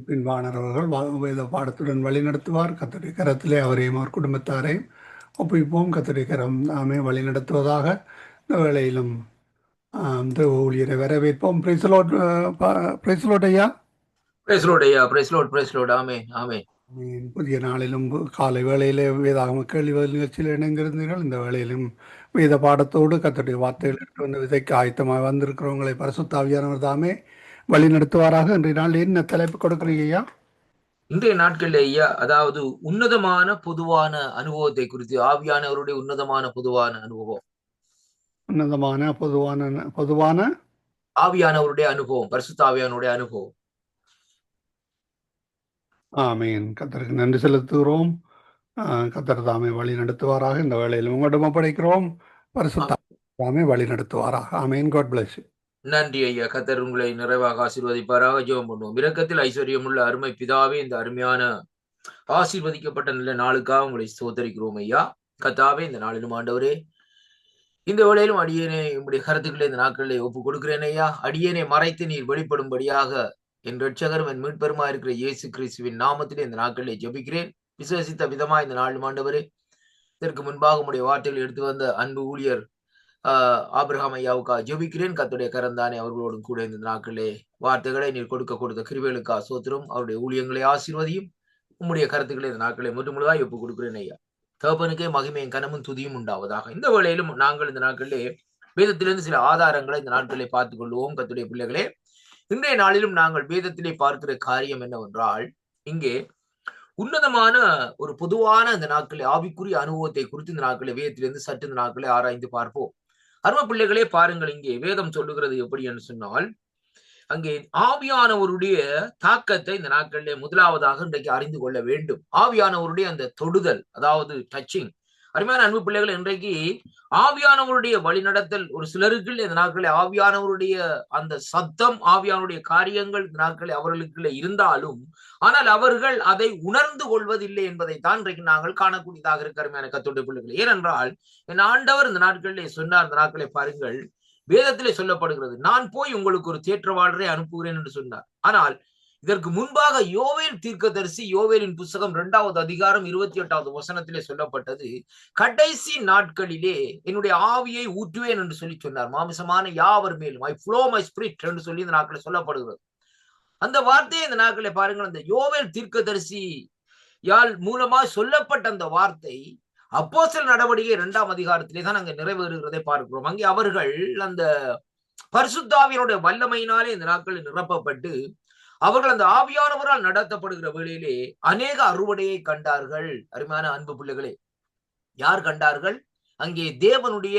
பின்வாணர் அவர்கள் வேத பாடத்துடன் வழிநடத்துவார். கர்த்தருடைய கரத்திலே அவரையும் அவர் குடும்பத்தாரையும் ஒப்புவிப்போம். கர்த்தருடைய கரம் நாமே வழிநடத்துவதாக. இந்த வேளையிலும் தேவ ஊழியரை வரவேற்போம். பிரைஸ்லோட் ஐயா. பிரைஸ் லார்ட் ஐயா. Praise lord. Amen amen. புதிய நாளிலும் காலை வேளையிலே வேதாகம கேள்வி பதில் நிகழ்ச்சியில் இணைந்திருந்தீர்கள். இந்த வேளையிலும் வேத பாடத்தோடு கர்த்தருடைய வார்த்தைகள் எடுத்து வந்து விதைக்கு ஆயத்தமாக வந்திருக்கிறவங்களை பரிசுத்த ஆவியானவர் தாமே வழி நடத்துவாராக. இன்றைய நாள் என்ன தலைப்பு கொடுக்குறீங்க ஐயா? இன்றைய நாட்கள்ல ஐயா, அதாவது உன்னதமான பொதுவான அனுபவத்தை குறித்து, ஆவியானவருடைய உன்னதமான பொதுவான அனுபவம், உன்னதமான பொதுவான பொதுவான ஆவியானவருடைய அனுபவம், பரிசுத்த ஆவியானவருடைய அனுபவம். ஆமீன். கர்த்தருக்கு நன்றி செலுத்துகிறோம். கர்த்தர் தாமே வழி நடத்துவாராக. இந்த வேளையில் உங்களிடம் ஒப்படைக்கிறோம். பரிசுத்த தாமே வழி நடத்துவாராக. ஆமீன். God bless you. நன்றி ஐயா. கர்த்தர் உங்களை நிறைவாக ஆசீர்வதிப்பாராக. ஜெபம் பண்ணுவோம். இரக்கத்தில் ஐஸ்வர்யமுள்ள அருமை பிதாவே, இந்த அருமையான ஆசீர்வதிக்கப்பட்ட நல்ல நாளுக்காக உங்களை ஸ்தோத்தரிக்கிறோம் ஐயா. கர்த்தாவே, இந்த நாளிலும் ஆண்டவரே, இந்த வேளையிலும் அடியேனை உங்களுடைய கருத்துக்களை இந்த நாட்களிலே ஒப்பு கொடுக்கிறேன் ஐயா. அடியேனை மறைத்து நீர் வெளிப்படும்படியாக என் ரட்சகரும் என் மீட்பெருமா இருக்கிற இயேசு கிறிஸ்துவின் நாமத்திலே இந்த நாட்களிலே ஜெபிக்கிறேன். விசுவசித்த விதமா இந்த நாள் ஆண்டவரே, இதற்கு முன்பாக உங்களுடைய வார்த்தைகள் எடுத்து வந்த அன்பு ஊழியர் ஆபிரகாம் ஐயாவுக்காக ஜெபிக்கிறேன். கர்த்தருடைய கரந்தானே அவர்களோடும் கூட இந்த நாட்களிலே வார்த்தைகளை நீர் கொடுத்த கிருபைகளுக்காக ஸ்தோத்திரம். அவருடைய ஊழியங்களை ஆசீர்வதியும். உம்முடைய கருத்துக்களை இந்த நாட்களை முழுவதுமாய் ஒப்புக் கொடுக்கிறேன் ஐயா. தகப்பனுக்கே மகிமையும் கனமும் துதியும் உண்டாவதாக. இந்த வேளையிலும் நாங்கள் இந்த நாட்களிலே வேதத்திலிருந்து சில ஆதாரங்களை இந்த நாட்களிலே பார்த்துக் கொள்வோம். கர்த்தருடைய பிள்ளைகளே, இன்றைய நாளிலும் நாங்கள் வேதத்திலே பார்க்கிற காரியம் என்னவென்றால், இங்கே உன்னதமான ஒரு பொதுவான இந்த நாட்களில் ஆவிக்குரிய அனுபவத்தை குறித்து இந்த நாட்களில் வேதத்திலிருந்து சற்று இந்த நாட்களை ஆராய்ந்து பார்ப்போம். அருமை பிள்ளைகளே, பாருங்கள், இங்கே வேதம் சொல்லுகிறது எப்படி என்று சொன்னால், அங்கே ஆவியானவருடைய தாக்கத்தை இந்த நாட்களிலே முதலாவதாக இன்றைக்கு அறிந்து கொள்ள வேண்டும். ஆவியானவருடைய அந்த தொடுதல், அதாவது டச்சிங். அருமையான அன்பு பிள்ளைகள், இன்றைக்கு ஆவியானவருடைய வழிநடத்தல் ஒரு சிலருக்கு இந்த நாட்களில் ஆவியானவருடைய அந்த சத்தம், ஆவியானவருடைய காரியங்கள் இந்த நாட்களில் அவர்களுக்குள்ள இருந்தாலும், ஆனால் அவர்கள் அதை உணர்ந்து கொள்வதில்லை என்பதை தான் இன்றைக்கு நாங்கள் காணக்கூடியதாக இருக்க அருமையான கர்த்தருடைய பிள்ளைகள். ஏனென்றால் என் ஆண்டவர் இந்த நாட்களிலே சொன்னார். இந்த நாட்களை பாருங்கள், வேதத்திலே சொல்லப்படுகிறது, நான் போய் உங்களுக்கு ஒரு தேற்றவாளரை அனுப்புகிறேன் என்று சொன்னார். ஆனால் இதற்கு முன்பாக யோவேல் தீர்க்கதரிசி, யோவேலின் புஸ்தகம் 2வது அதிகாரம் 28வது வசனத்திலே சொல்லப்பட்டது, கடைசி நாட்களிலே என்னுடைய ஆவியை ஊற்றுவேன் என்று சொல்லி சொன்னார். மாமிசமான யாவர் மேலும் ஐ ஃப்ளோ மை ஸ்பிரிட் என்று சொல்லி இந்த நாட்களில் சொல்லப்படுகிறது. அந்த வார்த்தையை இந்த நாட்களை பாருங்கள், அந்த யோவேல் தீர்க்கதரிசி யால் மூலமா சொல்லப்பட்ட அந்த வார்த்தை அப்போஸ்தலர் நடவடிக்கை 2ஆம் அதிகாரத்திலே தான் அங்கே நிறைவேறுகிறதை பார்க்கிறோம். அங்கே அவர்கள் அந்த பரிசுத்தாவியனுடைய வல்லமையினாலே இந்த நாட்களில் நிரப்பப்பட்டு அவர்கள் அந்த ஆவியானவரால் நடத்தப்படுகிற வேளையிலே அநேக அறுவடையை கண்டார்கள். அருமையான அன்பு பிள்ளைகளே, யார் கண்டார்கள்? அங்கே தேவனுடைய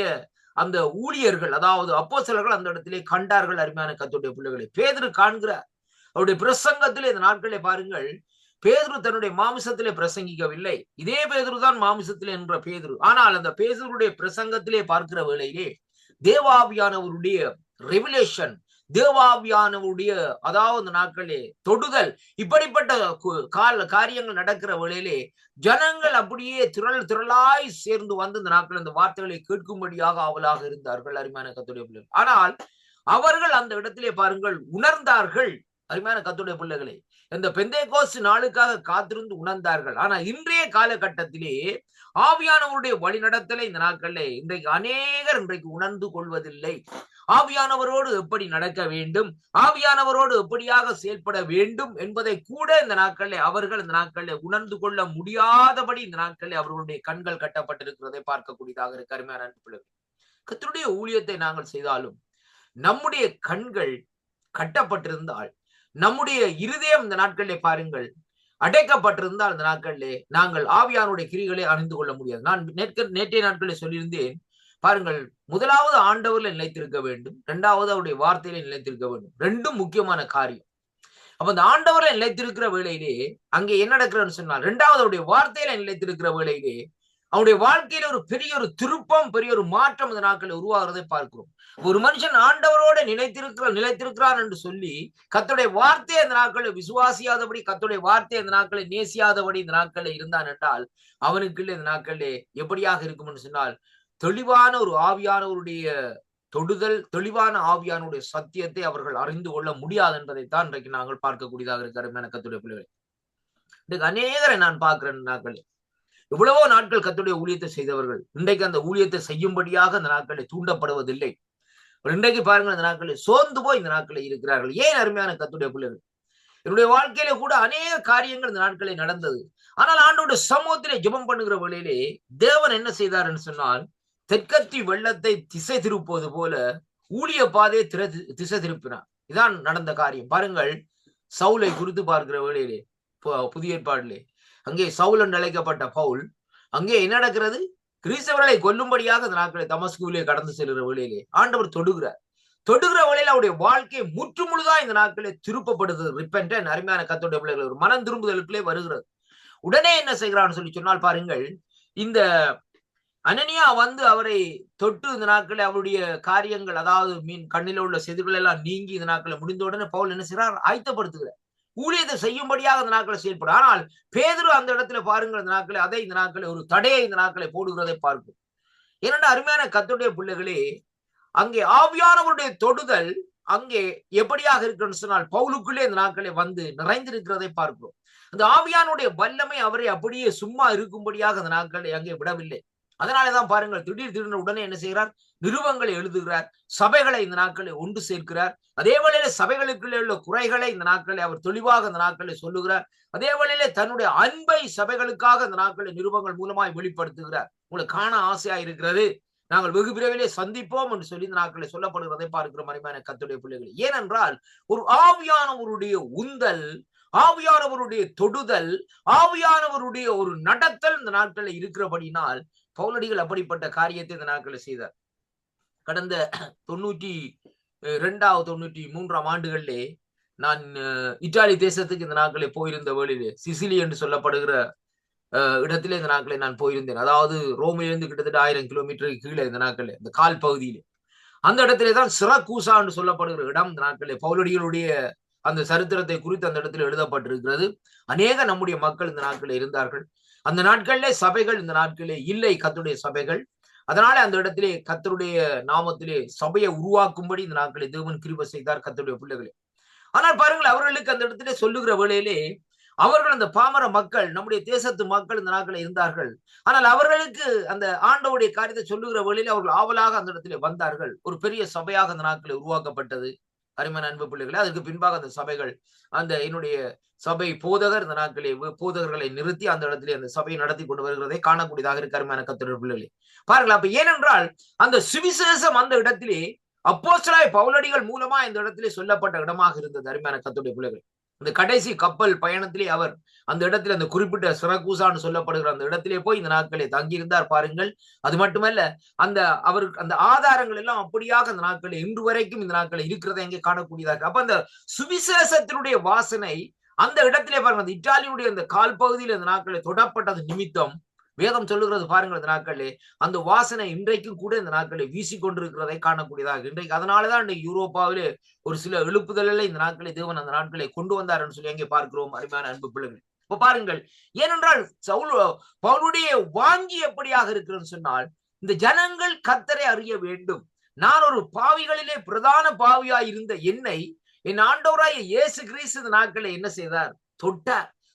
அந்த ஊழியர்கள், அதாவது அப்போஸ்தலர்கள் அந்த இடத்திலே கண்டார்கள். அருமையான கர்த்தருடைய பிள்ளைகளே, பேதுரு காண்கிறார். அவருடைய பிரசங்கத்திலே இந்த நாட்களை பாருங்கள், பேதுரு தன்னுடைய மாமிசத்திலே பிரசங்கிக்கவில்லை. இதே பேதுரு தான் மாமிசத்திலே என்ற பேதுரு. ஆனால் அந்த பேதுருடைய பிரசங்கத்திலே பார்க்கிற வேளையிலே தேவாவியானவருடைய ரெவலேஷன், தேவாவியானவருடைய அதாவது நாட்களே தொடுதல், இப்படிப்பட்ட காரியங்கள் நடக்கிற வேளையிலே ஜனங்கள் அப்படியே திரளாய் சேர்ந்து வந்து இந்த நாட்கள் இந்த வார்த்தைகளை கேட்கும்படியாக ஆவலாக இருந்தார்கள். அருமையான கர்த்தருடைய பிள்ளைகள், ஆனால் அவர்கள் அந்த இடத்திலே பாருங்கள் உணர்ந்தார்கள். அருமையான கர்த்தருடைய பிள்ளைகளே, இந்த பெந்தேகோஸ்து நாளுக்காக காத்திருந்து உணர்ந்தார்கள். ஆனா இன்றைய காலகட்டத்திலே ஆவியானவருடைய வழிநடத்தலை இந்த நாட்களிலே இன்றைக்கு அநேகர் இன்றைக்கு உணர்ந்து கொள்வதில்லை. ஆவியானவரோடு எப்படி நடக்க வேண்டும், ஆவியானவரோடு எப்படியாக செயல்பட வேண்டும் என்பதை கூட இந்த நாட்களிலே அவர்கள் இந்த நாட்களிலே உணர்ந்து கொள்ள முடியாதபடி இந்த நாட்களிலே அவர்களுடைய கண்கள் கட்டப்பட்டிருக்கிறதை பார்க்கக்கூடியதாக இருக்கு. அருமையான பிள்ளைகள், கர்த்தருடைய ஊழியத்தை நாங்கள் செய்தாலும் நம்முடைய கண்கள் கட்டப்பட்டிருந்தால், நம்முடைய இருதயம் இந்த நாட்களிலே பாருங்கள் அடைக்கப்பட்டிருந்தால், இந்த நாட்களிலே நாங்கள் ஆவியானுடைய கிரிகளை அறிந்து கொள்ள முடியாது. நான் நேற்றைய நாட்களில் சொல்லியிருந்தேன் பாருங்கள், முதலாவது ஆண்டவர்ல நிலைத்திருக்க வேண்டும், இரண்டாவது அவருடைய வார்த்தையில நிலைத்திருக்க வேண்டும். ரெண்டும் முக்கியமான காரியம். அப்ப அந்த ஆண்டவர்ல நிலைத்திருக்கிற வேளையிலே அங்கே என்ன நடக்கிறன்னு சொன்னால், இரண்டாவது அவருடைய வார்த்தையில நிலைத்திருக்கிற வேளையிலே அவருடைய வாழ்க்கையில ஒரு பெரிய ஒரு திருப்பம், பெரிய ஒரு மாற்றம் இந்த நாட்களில் உருவாகிறதை பார்க்கிறோம். ஒரு மனுஷன் ஆண்டவரோட நிலைத்திருக்கிறான் என்று சொல்லி கர்த்தருடைய வார்த்தையை இந்த நாட்களில் விசுவாசியாதபடி, கர்த்தருடைய வார்த்தையை இந்த நாட்களில் நேசியாதபடி இந்த நாட்களில் இருந்தான் என்றால் அவனுக்கு இந்த நாட்களிலே எப்படியாக இருக்கும் என்று சொன்னால், தெளிவான ஒரு ஆவியானவருடைய தொடுதல், தெளிவான ஆவியானுடைய சத்தியத்தை அவர்கள் அறிந்து கொள்ள முடியாது என்பதைத்தான் இன்றைக்கு நாங்கள் பார்க்கக்கூடியதாக இருக்கிற கர்த்தருடைய பிள்ளைகள். இன்றைக்கு அநேகரை நான் பார்க்கிறேன் நாட்கள், எவ்வளவோ நாட்கள் கர்த்தருடைய ஊழியத்தை செய்தவர்கள் இன்றைக்கு அந்த ஊழியத்தை செய்யும்படியாக அந்த நாட்களை தூண்டப்படுவதில்லை. இன்றைக்கு பாருங்கள், இந்த நாட்களில் சோர்ந்து போய் இந்த நாட்களில் இருக்கிறார்கள். ஏன் அருமையான கர்த்தருடைய பிள்ளைகள், என்னுடைய வாழ்க்கையில கூட அநேக காரியங்கள் இந்த நாட்களில் நடந்தது. ஆனால் ஆண்டோட சமூகத்திலே ஜெபம் பண்ணுகிற வேளையிலே தேவன் என்ன செய்தார் என்று சொன்னால், தெற்கத்தி வெள்ளத்தை திசை திருப்பது போல ஊழிய பாதையை திசை திருப்பினார். இதான் நடந்த காரியம். பாருங்கள், சவுலை குறித்து பார்க்கிற வேளையிலே புதிய ஏற்பாட்டிலே அங்கே சவுல் என்று அழைக்கப்பட்ட பவுல் அங்கே என்ன நடக்கிறது, கிறிஸ்தவர்களை கொல்லும்படியாக இந்த நாட்களை தமஸ்குவிலே கடந்து செல்கிற வேளையிலே ஆண்டவர் தொடுகிற வேளையில அவருடைய வாழ்க்கை முற்று முழுதா இந்த நாட்களே திருப்பப்படுது. ரிப்பென்டன், அருமையான கர்த்தருடைய பிள்ளைகள், ஒரு மனம் திரும்புதலுக்குள்ளே வருகிறது. உடனே என்ன செய்கிறான்னு சொல்லி சொன்னால் பாருங்கள், இந்த அனனியா வந்து அவரை தொட்டு இந்த நாட்களே அவருடைய காரியங்கள், அதாவது கண்ணில உள்ள செதிர்கள் எல்லாம் நீங்கி இந்த நாட்களை முடிந்த உடனே பவுல் என்ன செய்கிறார், ஆயத்தப்படுத்துகிறார், ஊழியத்தை செய்யும்படியாக இந்த நாட்களை செயல்படும். ஆனால் பேதுரு அந்த இடத்துல பாருங்கள், இந்த நாட்களை அதை இந்த நாட்களை ஒரு தடையை இந்த நாட்களை போடுகிறதை பார்க்கும். ஏனென்றால் அருமையான கர்த்தருடைய பிள்ளைகளே, அங்கே ஆவியானவருடைய தொடுதல் அங்கே எப்படியாக இருக்குன்னு சொன்னால் பவுலுக்குள்ளே இந்த நாட்களை வந்து நிறைந்திருக்கிறதை பார்க்கிறோம். அந்த ஆவியானுடைய வல்லமை அவரை அப்படியே சும்மா இருக்கும்படியாக அந்த நாட்களை அங்கே விடவில்லை. அதனாலதான் பாருங்கள், திடீர்னு உடனே என்ன செய்கிறார், நிருபங்களை எழுதுகிறார், சபைகளை இந்த நாட்களை ஒன்று சேர்க்கிறார். அதே வேளையில சபைகளுக்குள்ளே உள்ள குறைகளை இந்த நாட்களை அவர் தெளிவாக இந்த நாட்களை சொல்லுகிறார். அதே வேளையில தன்னுடைய அன்பை சபைகளுக்காக இந்த நாட்களை நிருபங்கள் மூலமாய் வெளிப்படுத்துகிறார். உங்களுக்கு காண ஆசையா இருக்கிறது, நாங்கள் வெகு விரைவிலே சந்திப்போம் என்று சொல்லி இந்த நாட்களை சொல்லப்படுகிறதை பார்க்கிற மரிமையான கர்த்தருடைய பிள்ளைகள். ஏனென்றால் ஒரு ஆவியானவருடைய உந்தல், ஆவியானவருடைய தொடுதல், ஆவியானவருடைய ஒரு நடத்தல் இந்த நாட்களில் இருக்கிறபடினால் பவுலடிகள் அப்படிப்பட்ட காரியத்தை இந்த நாட்களில் செய்தார். கடந்த 92-93 ஆண்டுகளிலே நான் இத்தாலி தேசத்துக்கு இந்த நாட்களை போயிருந்த வேளையிலே சிசிலி என்று சொல்லப்படுகிற இடத்திலே இந்த நாட்களை நான் போயிருந்தேன். அதாவது ரோமிலிருந்து கிட்டத்தட்ட 1000 கிலோமீட்டருக்கு கீழே இந்த நாட்கள், இந்த கால் பகுதியிலே அந்த இடத்திலே தான் சிரக்கூசா என்று சொல்லப்படுகிற இடம் இந்த நாட்களே பவுலடிகளுடைய அந்த சரித்திரத்தை குறித்து அந்த இடத்துல எழுதப்பட்டிருக்கிறது. அநேக நம்முடைய மக்கள் இந்த நாட்களில் இருந்தார்கள். அந்த நாட்களிலே சபைகள் இந்த நாட்களிலே இல்லை, கர்த்தருடைய சபைகள். அதனால அந்த இடத்திலே கர்த்தருடைய நாமத்திலே சபையை உருவாக்கும்படி இந்த நாட்களை தேவன் கிருபை செய்தார் கர்த்தருடைய பிள்ளைகளே. ஆனால் பாருங்கள், அவர்களுக்கு அந்த இடத்திலே சொல்லுகிற வேளையிலே அவர்கள் அந்த பாமர மக்கள், நம்முடைய தேசத்து மக்கள் இந்த நாட்களில் இருந்தார்கள். ஆனால் அவர்களுக்கு அந்த ஆண்டவருடைய காரியத்தை சொல்லுகிற வேளையிலே அவர்கள் ஆவலாக அந்த இடத்திலே வந்தார்கள். ஒரு பெரிய சபையாக அந்த நாட்களில் உருவாக்கப்பட்டது. அருமையான அன்பு பிள்ளைகளே, அதற்கு பின்பாக அந்த சபைகள், அந்த என்னுடைய சபை போதகர் இந்த நாட்களே போதகர்களை நிறுத்தி அந்த இடத்திலே அந்த சபையை நடத்தி கொண்டு வருகிறதை காணக்கூடியதாக இருக்கு. அருமையான கர்த்தருடைய பிள்ளைகளே பாருங்கள், அப்ப ஏனென்றால் அந்த சுவிசேஷம் அந்த இடத்திலே அப்போஸ்தலனாகிய பவுலடிகள் மூலமா இந்த இடத்திலே சொல்லப்பட்ட இடமாக இருந்தது. அருமையான கர்த்தருடைய பிள்ளைகளே, அந்த கடைசி கப்பல் பயணத்திலே அவர் அந்த இடத்துல அந்த குறிப்பிட்ட சிரக்கூசான்னு சொல்லப்படுகிற அந்த இடத்திலே போய் இந்த நாட்களை தங்கியிருந்தார். பாருங்கள், அது மட்டுமல்ல, அந்த அவருக்கு அந்த ஆதாரங்கள் எல்லாம் அப்படியாக அந்த நாட்களில் இன்று வரைக்கும் இந்த நாட்களில் இருக்கிறத எங்கே காணக்கூடியதாக. அப்ப அந்த சுவிசேஷத்தினுடைய வாசனை அந்த இடத்திலே பாருங்க, அந்த இத்தாலியுடைய அந்த கால் பகுதியில் அந்த நாட்களில் தொடப்பட்டது நிமித்தம் வேதம் சொல்லுகிறது. பாருங்கள், இந்த நாட்களிலே அந்த வாசனை இன்றைக்கும் கூட இந்த நாட்களில் வீசிக்கொண்டிருக்கிறதை காணக்கூடியதாக. இன்றைக்கு அதனாலதான் இன்றைக்கு யூரோப்பாவிலே ஒரு சில எழுப்புதலை இந்த நாட்களை தேவன் அந்த நாட்களை கொண்டு வந்தார் என்று சொல்லி அங்கே பார்க்கிறோம். அருமையான அன்பு பிள்ளைகள், இப்ப பாருங்கள், ஏனென்றால் பவுலுடைய வாங்கி எப்படியாக இருக்கிறது சொன்னால், இந்த ஜனங்கள் கர்த்தரை அறிய வேண்டும். நான் ஒரு பாவிகளிலே பிரதான பாவியாய் இருந்த என்னை என் ஆண்டவராய இயேசு கிறிஸ்து இந்த நாட்களை என்ன செய்தார்,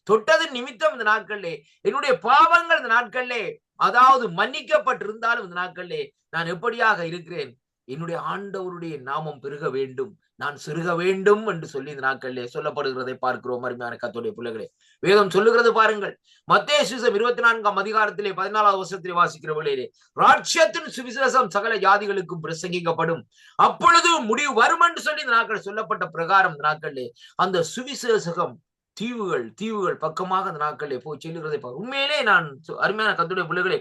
தொட்டது நிமித்தம் இந்த நாட்களிலே என்னுடைய பாவங்கள் இந்த நாட்களிலே அதாவது மன்னிக்கப்பட்டிருந்தாலும் இந்த நாட்களிலே நான் எப்படியாக இருக்கிறேன், என்னுடைய ஆண்டவருடைய நாமம் பெருக வேண்டும், நான் சிறுக வேண்டும் என்று சொல்லி இந்த நாட்களிலே சொல்லப்படுகிறதை பார்க்கிறோம். அருமையான கர்த்தருடைய பிள்ளைகளே, வேதம் சொல்லுகிறது பாருங்கள், மத்தேயு சுவிசேஷம் 24ஆம் அதிகாரத்திலே 14வது வசனத்திலே வாசிக்கிற வேளையிலே, ராஜ்யத்தின் சுவிசேஷம் சகல ஜாதிகளுக்கும் பிரசங்கிக்கப்படும், அப்பொழுது முடிவு வரும் என்று சொல்லி இந்த நாட்கள் சொல்லப்பட்ட பிரகாரம் இந்த நாட்களிலே அந்த சுவிசேஷகம் தீவுகள் பக்கமாக அந்த நாட்களிலே போய் செல்லுகிறதை பார்க்க. உண்மையிலே நான் அருமையான கர்த்தருடைய பிள்ளைகளே,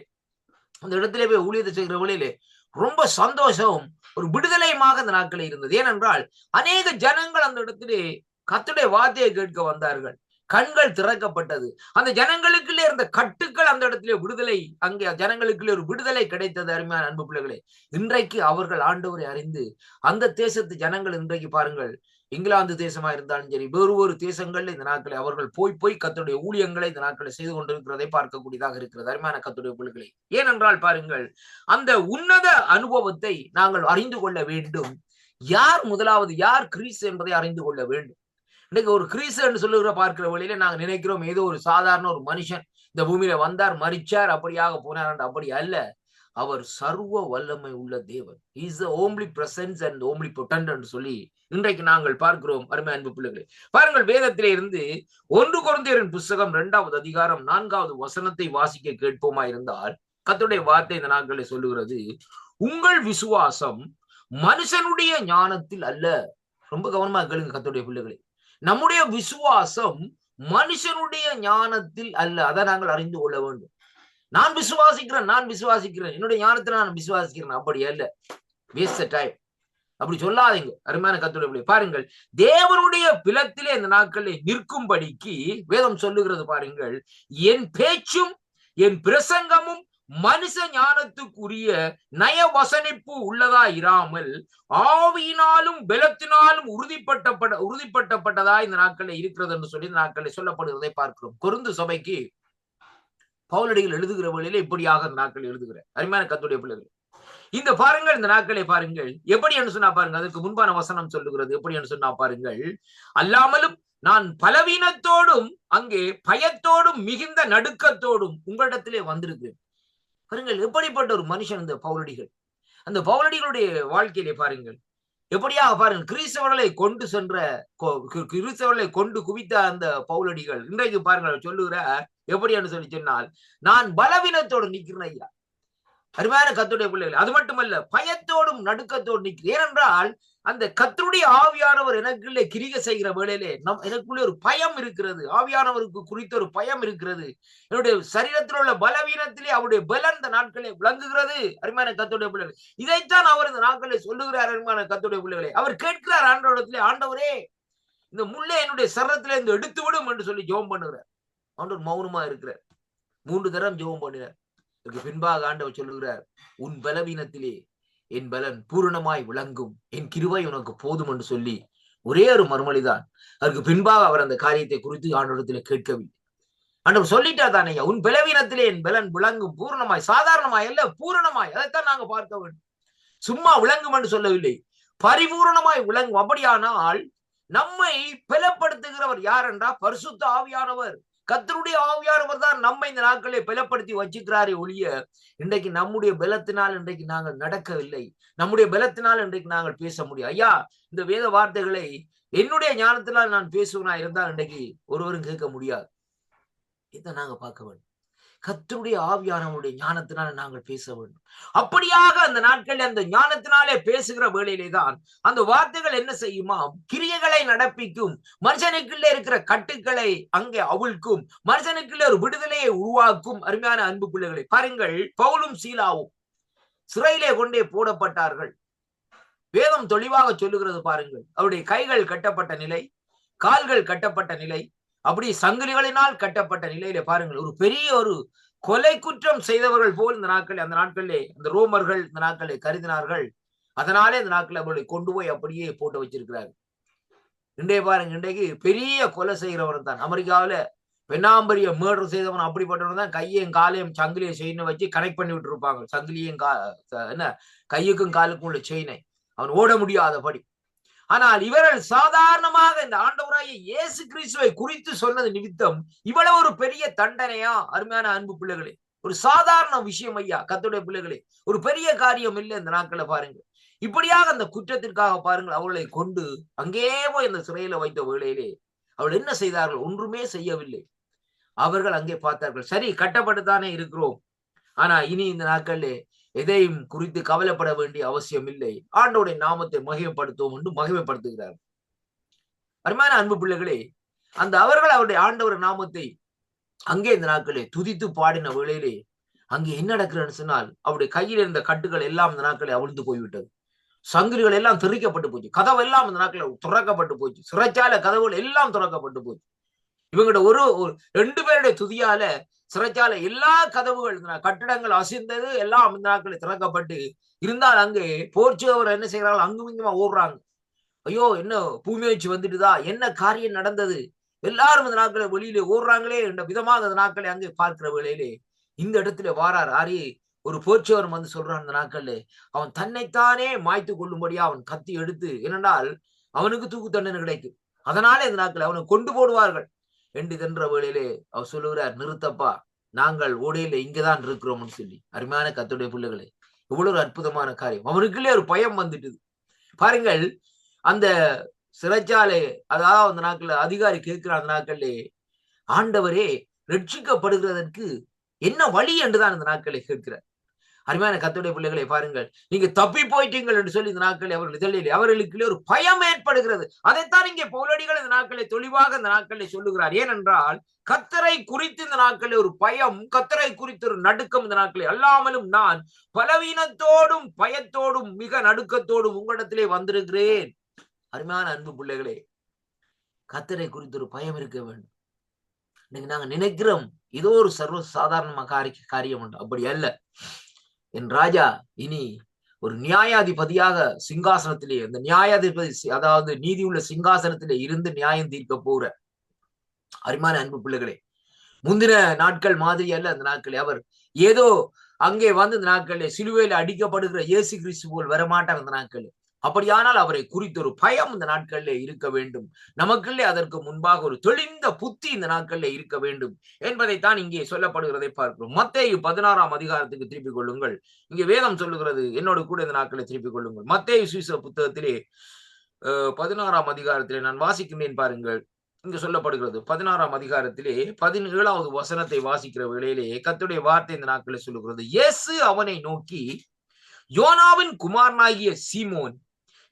அந்த இடத்திலே போய் ஊழியத்தை செய்கிற வேளையிலே ரொம்ப சந்தோஷம், ஒரு விடுதலையுமாக அந்த நாட்களில் இருந்தது. ஏனென்றால் அநேக ஜனங்கள் அந்த இடத்திலே கர்த்தருடைய வார்த்தையை கேட்க வந்தார்கள், கண்கள் திறக்கப்பட்டது, அந்த ஜனங்களுக்குள்ளே இருந்த கட்டுக்கள் அந்த இடத்திலே விடுதலை, அங்கே ஜனங்களுக்குள்ளே ஒரு விடுதலை கிடைத்தது. அருமையான அன்பு பிள்ளைகளே, இன்றைக்கு அவர்கள் ஆண்டவரை அறிந்து அந்த தேசத்து ஜனங்கள் இன்றைக்கு பாருங்கள் இங்கிலாந்து தேசமா இருந்தாலும் சரி, வேறு ஒரு தேசங்கள்ல இந்த நாட்களை அவர்கள் போய் கர்த்தருடைய ஊழியங்களை இந்த நாட்களை செய்து கொண்டிருக்கிறதை பார்க்கக்கூடியதாக இருக்கிறது. அருமையான கர்த்தருடைய பிள்ளைகளே, ஏனென்றால் பாருங்கள், அந்த உன்னத அனுபவத்தை நாங்கள் அறிந்து கொள்ள வேண்டும். யார் முதலாவது, யார் கிறிஸ்து என்பதை அறிந்து கொள்ள வேண்டும். இன்னைக்கு ஒரு கிறிஸ்து சொல்லுகிற பார்க்கிற வழியில நாங்க நினைக்கிறோம் ஏதோ ஒரு சாதாரண ஒரு மனுஷன் இந்த பூமியில வந்தார், மரிச்சார், அப்படியாக போனார். அப்படி அல்ல. அவர் சர்வ வல்லமை உள்ள தேவன். Is the omnipresence and omnipotent என்று சொல்லி இன்றைக்கு நாங்கள் பார்க்கிறோம். அருமை அன்பு பிள்ளைகளே, பாருங்கள், வேதத்திலே இருந்து 1 கொரிந்தியரின் புஸ்தகம் 2வது அதிகாரம் 4வது வசனத்தை வாசிக்க கேட்போமா இருந்தால், கர்த்தருடைய வார்த்தை இந்த நாட்களில் சொல்லுகிறது, உங்கள் விசுவாசம் மனுஷனுடைய ஞானத்தில் அல்ல. ரொம்ப கவனமா கேளுங்க கர்த்தருடைய பிள்ளைகளே, நம்முடைய விசுவாசம் மனுஷனுடைய ஞானத்தில் அல்ல. அதை நாங்கள் அறிந்து கொள்ள வேண்டும். நான் விசுவாசிக்கிறேன், என்னுடைய ஞானத்தில் நான் விசுவாசிக்கிறேன், அப்படி அல்ல. வேஸ்ட் டைம், அப்படி சொல்லாதீங்க. அருமையான கர்த்தருடைய பிள்ளைகளே, பாருங்கள், தேவனுடைய பிலத்திலே இந்த நாட்களில் நிற்கும்படிக்கு வேதம் சொல்லுகிறது. பாருங்கள், என் பேச்சும் என் பிரசங்கமும் மனுஷ ஞானத்துக்குரிய நய வசனிப்பு உள்ளதா இராமல் ஆவியினாலும் பலத்தினாலும் உறுதிப்பட்டதா இந்த நாட்களில் இருக்கிறது என்று சொல்லி இந்த நாட்களில் சொல்லப்படுகிறதை பார்க்கிறோம். கொரிந்து சபைக்கு பவுலடிகள் எழுதுகிற வழியில இப்படியாக இந்த நாட்கள் எழுதுகிற அருமையான கர்த்தருடைய பிள்ளைகள், இந்த பாருங்கள், இந்த நாட்களை பாருங்கள் எப்படி என்று சொன்னா பாருங்க. அதுக்கு முன்பான வசனம் சொல்லுகிறது எப்படி என்று சொன்னா பாருங்கள், அல்லாமலும் நான் பலவீனத்தோடும் அங்கே பயத்தோடும் மிகுந்த நடுக்கத்தோடும் உங்களிடத்திலே வந்திருக்கிறேன். பாருங்கள், எப்படிப்பட்ட ஒரு மனுஷன் இந்த பவுலடிகள். அந்த பவுலடிகளுடைய வாழ்க்கையிலே பாருங்கள் எப்படியாக பாருங்கள், கிறிஸ்தவர்களை கொண்டு குவித்த அந்த பவுலடிகள் இன்றைக்கு பாருங்கள் சொல்லுகிற எப்படி என்று சொல்லி சொன்னால், நான் பலவீனத்தோடு நிற்கிறேன் ஐயா. அருமையான கர்த்தருடைய பிள்ளைகள், அது மட்டுமல்ல, பயத்தோடும் நடுக்கத்தோடு நிற்கிறேன். ஏனென்றால் அந்த கர்த்தருடைய ஆவியானவர் எனக்குள்ளே கிரியை செய்கிற வேளையிலே எனக்குள்ளே ஒரு பயம் இருக்கிறது. ஆவியானவருக்கு குறித்த ஒரு பயம் இருக்கிறது. என்னுடைய சரீரத்தில் உள்ள பலவீனத்திலே அவருடைய பலன் இந்த நாட்களே விளங்குகிறது. அருமையான கர்த்தருடைய பிள்ளைகள், இதைத்தான் அவர் இந்த நாட்களை சொல்லுகிறார். அருமையான கர்த்தருடைய பிள்ளைகளே, அவர் கேட்கிறார் ஆண்டவரிடத்திலே, ஆண்டவரே இந்த முள்ளை என்னுடைய சரீரத்திலே இருந்து எடுத்து விடும் என்று சொல்லி ஜெபம் பண்ணுகிறார். ஆண்டவர் மௌனமா இருக்கிறார். 3 தரம் ஜெபம் பண்ணினார். இதற்கு பின்பாக ஆண்டவர் சொல்லுகிறார், உன் பலவீனத்திலே என் பலன் பூரணமாய் விளங்கும், என் கிருபை உனக்கு போதும் என்று சொல்லி ஒரே ஒரு மறுமொழிதான். அதற்கு பின்பாக அவர் அந்த காரியத்தை குறித்து ஆண்டவரிடத்திலே கேட்கவில்லை. ஆண்டவர் சொல்லிட்டா தானே, உன் பலவீனத்திலே என் பலன் விளங்கும், பூரணமாய், சாதாரணமாய் அல்ல, பூரணமாய். அதைத்தான் நாங்க பார்க்க வேண்டும். சும்மா விளங்கும் என்று சொல்லவில்லை, பரிபூரணமாய் விளங்கும். அப்படியானால் நம்மை பலப்படுத்துகிறவர் யார் என்றா பரிசுத்த ஆவியானவர். கர்த்தருடைய ஆவியானவர் தான் நம்மை இந்த நாட்களை பலப்படுத்தி வச்சுக்கிறாரே ஒழிய, இன்றைக்கு நம்முடைய பலத்தினால் இன்றைக்கு நாங்கள் நடக்கவில்லை. நம்முடைய பலத்தினால் இன்றைக்கு நாங்கள் பேச முடியும். ஐயா, இந்த வேத வார்த்தைகளை என்னுடைய ஞானத்தினால் நான் பேசுவனா இருந்தால் இன்றைக்கு ஒருவரும் கேட்க முடியாது. இதை நாங்க பார்க்க வேண்டும். கர்த்தருடைய ஆவியானவருடைய ஞானத்தினால நாங்கள் பேச வேண்டும். அப்படியாக அந்த நாட்களில் அந்த ஞானத்தினாலே பேசுகிற வேளையிலே தான் அந்த வார்த்தைகள் என்ன செய்யுமா, கிரியைகளை நடப்பிக்கும், மனுஷனுக்குள்ளே இருக்கிற கட்டுக்களை அங்கே அவிழ்க்கும், மனுஷனுக்குள்ளே ஒரு விடுதலையை உருவாக்கும். அருமையான அன்பு பிள்ளைகளை பாருங்கள், பவுலும் சீலாவும் சிறையிலே கொண்டே போடப்பட்டார்கள். வேதம் தெளிவாக சொல்லுகிறது பாருங்கள், அவருடைய கைகள் கட்டப்பட்ட நிலை, கால்கள் கட்டப்பட்ட நிலை, அப்படி சங்கிலிகளினால் கட்டப்பட்ட நிலையில பாருங்கள், ஒரு பெரிய ஒரு கொலை குற்றம் செய்தவர்கள் போல் இந்த நாட்களில் அந்த நாட்களிலே அந்த ரோமர்கள் இந்த நாட்களை கருதினார்கள். அதனாலே இந்த நாட்களை அவர்களை கொண்டு போய் அப்படியே போட்டு வச்சிருக்கிறார்கள். இன்றைய பாருங்க, இன்றைக்கு பெரிய கொலை செய்கிறவன் தான் அமெரிக்காவில பெண்ணாம்பரிய மர்டர் செய்தவன். அப்படிப்பட்டவன் தான் கையையும் காலையும் சங்கிலியை செயினை வச்சு கனெக்ட் பண்ணி விட்டு இருப்பாங்க. சங்கிலியும் என்ன கையுக்கும் காலுக்கும் உள்ள செயினை அவன் ஓட முடியாதபடி. ஆனால் இவர்கள் சாதாரணமாக இந்த ஆண்டவராகிய இயேசு கிறிஸ்துவை குறித்து சொன்னது நிமித்தம் இவ்வளவு ஒரு பெரிய தண்டனையா? அருமையான அன்பு பிள்ளைகளே, ஒரு சாதாரண விஷயம் ஐயா, கர்த்தருடைய பிள்ளைகளே, ஒரு பெரிய காரியம் இல்லை. இந்த நாட்களை பாருங்க, இப்படியாக அந்த குற்றத்திற்காக பாருங்கள் அவர்களை கொண்டு அங்கே போய் அந்த சிறையில வைத்த வேளையிலே அவர்கள் என்ன செய்தார்கள்? ஒன்றுமே செய்யவில்லை. அவர்கள் அங்கே பார்த்தார்கள், சரி கட்டப்பட்டுத்தானே இருக்கிறோம், ஆனா இனி இந்த நாட்களிலே எதையும் குறித்து கவலைப்பட வேண்டிய அவசியம் இல்லை, ஆண்டவருடைய நாமத்தை மகிமைப்படுத்துவோம் என்று மகிமைப்படுத்துகிறார். அருமையான அன்பு பிள்ளைகளே, அந்த அவர்கள் அவருடைய ஆண்டவர் நாமத்தை அங்கே இந்த நாட்களே துதித்து பாடின வேளையிலே அங்கே என்ன நடக்கிறன்னு சொன்னால், அவருடைய கையில் இருந்த கட்டுகள் எல்லாம் இந்த நாட்களை அவிழ்ந்து போய்விட்டது. சங்கிலிகள் எல்லாம் திறக்கப்பட்டு போச்சு. கதவு எல்லாம் இந்த நாட்களில் திறக்கப்பட்டு போச்சு. சிறைச்சாலை கதவுகள் எல்லாம் திறக்கப்பட்டு போச்சு. இவங்களோட ஒரு 2 பேருடைய துதியால சிறைச்சாலை எல்லா கதவுகள், கட்டிடங்கள் அசிந்தது, எல்லாம் இந்த நாட்களில் திறக்கப்பட்டு இருந்தால் அங்கே போர்ச்சுகவர் என்ன செய்யறாங்க, அங்கும் இங்குமா ஓடுறாங்க. ஐயோ என்ன பூமி வச்சு வந்துட்டுதா, என்ன காரியம் நடந்தது, எல்லாரும் இந்த நாட்களை வெளியிலே ஓடுறாங்களே என்ற விதமாக அந்த நாட்களை அங்கே பார்க்கிற வேளையிலே இந்த இடத்துல வாரார் ஆரி ஒரு போர்ச்சவரும் வந்து சொல்றான். அந்த நாட்கள்ல அவன் தன்னைத்தானே மாய்த்து கொள்ளும்படியா அவன் கத்தி எடுத்து, ஏனென்றால் அவனுக்கு தூக்கு தண்டனை கிடைக்கும், அதனாலே இந்த நாட்களை அவனை கொண்டு போடுவார்கள் என்று தென்ற வேளையிலே அவர் சொல்லுகிறார், நிறுத்தப்பா, நாங்கள் ஓடையில இங்கதான் இருக்கிறோம்னு சொல்லி. அருமையான கர்த்தருடைய பிள்ளைகளே, இவ்வளவு ஒரு அற்புதமான காரியம். அவனுக்குள்ளே ஒரு பயம் வந்துட்டுது பாருங்கள். அந்த சிறைச்சாலை, அதாவது அந்த நாட்கள்ல அதிகாரி கேட்கிற அந்த நாட்கள்லே, ஆண்டவரே ரட்சிக்கப்படுகிறதற்கு என்ன வழி என்றுதான் இந்த நாட்களை கேட்கிறார். அருமையான கர்த்தருடைய பிள்ளைகளை பாருங்கள், நீங்க தப்பி போயிட்டீங்கள் என்று சொல்லி இந்த நாட்களை அவர்கள் இதழிலே அவர்களுக்குள்ளே ஒரு பயம் ஏற்படுகிறது. அதைத்தான் இங்கே பவுலடிகள் இந்த நாட்களை தெளிவாக இந்த நாட்களை சொல்லுகிறார். ஏனென்றால் கர்த்தரை குறித்து இந்த நாட்களில் ஒரு பயம், கர்த்தரை குறித்து ஒரு நடுக்கம் இந்த நாட்களில் அல்லாமலும் நான் பலவீனத்தோடும் பயத்தோடும் மிக நடுக்கத்தோடும் உங்களிடத்திலே வந்திருக்கிறேன். அருமையான அன்பு பிள்ளைகளே, கர்த்தரை குறித்து ஒரு பயம் இருக்க வேண்டும். இன்னைக்கு நாங்க நினைக்கிறோம் ஏதோ ஒரு சர்வ சாதாரண காரியம் உண்டு, அப்படி அல்ல. என் ராஜா இனி ஒரு நியாயாதிபதியாக சிங்காசனத்திலே, அந்த நியாயாதிபதி அதாவது நீதி உள்ள சிங்காசனத்திலே இருந்து நியாயம் தீர்க்க போற அருமையான அன்பு பிள்ளைகளே, முந்தின நாட்கள் மாதிரி அல்ல. அந்த நாட்களே அவர் ஏதோ அங்கே வந்து இந்த நாட்களிலே சிலுவையில் அடிக்கப்படுகிற இயேசு கிறிஸ்து போல் வரமாட்டார். அந்த நாட்களே அப்படியானால் அவரை குறித்த ஒரு பயம் இந்த நாட்களிலே இருக்க வேண்டும். நமக்குள்ளே அதற்கு முன்பாக ஒரு தெளிந்த புத்தி இந்த நாட்களிலே இருக்க வேண்டும் என்பதைத்தான் இங்கே சொல்லப்படுகிறதை பார்க்கிறோம். மத்தேயு 16ஆம் அதிகாரத்துக்கு திருப்பிக் கொள்ளுங்கள். இங்கே வேதம் சொல்லுகிறது, என்னோடு கூட இந்த நாட்களை திருப்பிக் கொள்ளுங்கள். மத்தேயு சுவிசேஷ புத்தகத்திலே 16ஆம் அதிகாரத்திலே நான் வாசிக்கின்றேன் பாருங்கள். இங்கு சொல்லப்படுகிறது 16ஆம் அதிகாரத்திலே 17வது வசனத்தை வாசிக்கிற வேளையிலே கர்த்தருடைய வார்த்தை இந்த நாட்களை சொல்லுகிறது. இயேசு அவனை நோக்கி, யோனாவின் குமாரனாகிய சீமோன்,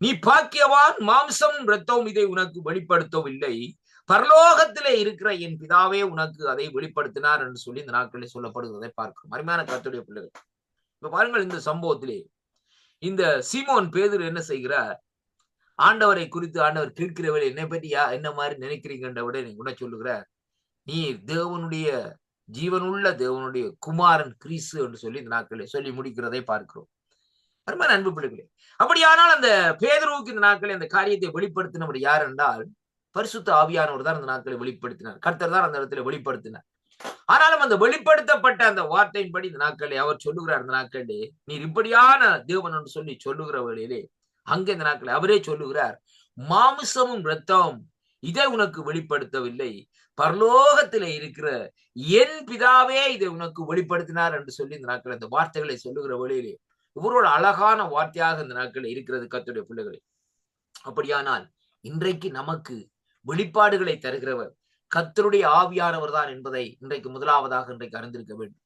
நீ பாக்கியவான், மாம்சம் இரத்தம் இதை உனக்கு வெளிப்படுத்தவில்லை, பரலோகத்திலே இருக்கிற என் பிதாவே உனக்கு அதை வெளிப்படுத்தினார் என்று சொல்லி இந்த நாட்களில் சொல்லப்படுகிறதை பார்க்கிறோம். அருமையான கர்த்தருடைய பிள்ளைகள், இப்ப பாருங்கள், இந்த சம்பவத்திலே இந்த சீமோன் பேதுரு என்ன செய்கிறார், ஆண்டவரை குறித்து ஆண்டவர் கேட்கிறவரை என்னை பற்றியா என்ன மாதிரி நினைக்கிறீங்கன்ற விட நீ உன்ன சொல்லுகிறார், நீ தேவனுடைய ஜீவனுள்ள தேவனுடைய குமாரன் கிறிஸ்து என்று சொல்லி இந்த நாட்களில் சொல்லி முடிக்கிறதை பார்க்கிறோம். அருமையான அன்பு பிள்ளைகளே, அப்படியானால் அந்த பேதுருவுக்கு இந்த நாட்களில் அந்த காரியத்தை வெளிப்படுத்தினவர் யார் என்றால் பரிசுத்த ஆவியானவர் தான் அந்த நாட்களை வெளிப்படுத்தினார். கர்த்தர் தான் அந்த இடத்துல வெளிப்படுத்தினார். ஆனாலும் அந்த வெளிப்படுத்தப்பட்ட அந்த வார்த்தையின்படி இந்த நாட்களில் அவர் சொல்லுகிறார், இந்த நாட்களிலே நீர் இப்படியான தேவன் என்று சொல்லி சொல்லுகிற வழியிலே அங்கே இந்த நாட்களில் அவரே சொல்லுகிறார், மாமிசமும் இரத்தம் இதை உனக்கு வெளிப்படுத்தவில்லை, பரலோகத்திலே இருக்கிற என் பிதாவே இதை உனக்கு வெளிப்படுத்தினார் என்று சொல்லி இந்த நாட்கள் அந்த வார்த்தைகளை சொல்லுகிற வழியிலே இவரோட அழகான வார்த்தையாக இந்த நாட்களில் இருக்கிறது கர்த்தருடைய பிள்ளைகளே. அப்படியானால் இன்றைக்கு நமக்கு வெளிப்பாடுகளை தருகிறவர் கர்த்தருடைய ஆவியானவர் தான் என்பதை இன்றைக்கு முதலாவதாக இன்றைக்கு அறிந்திருக்க வேண்டும்.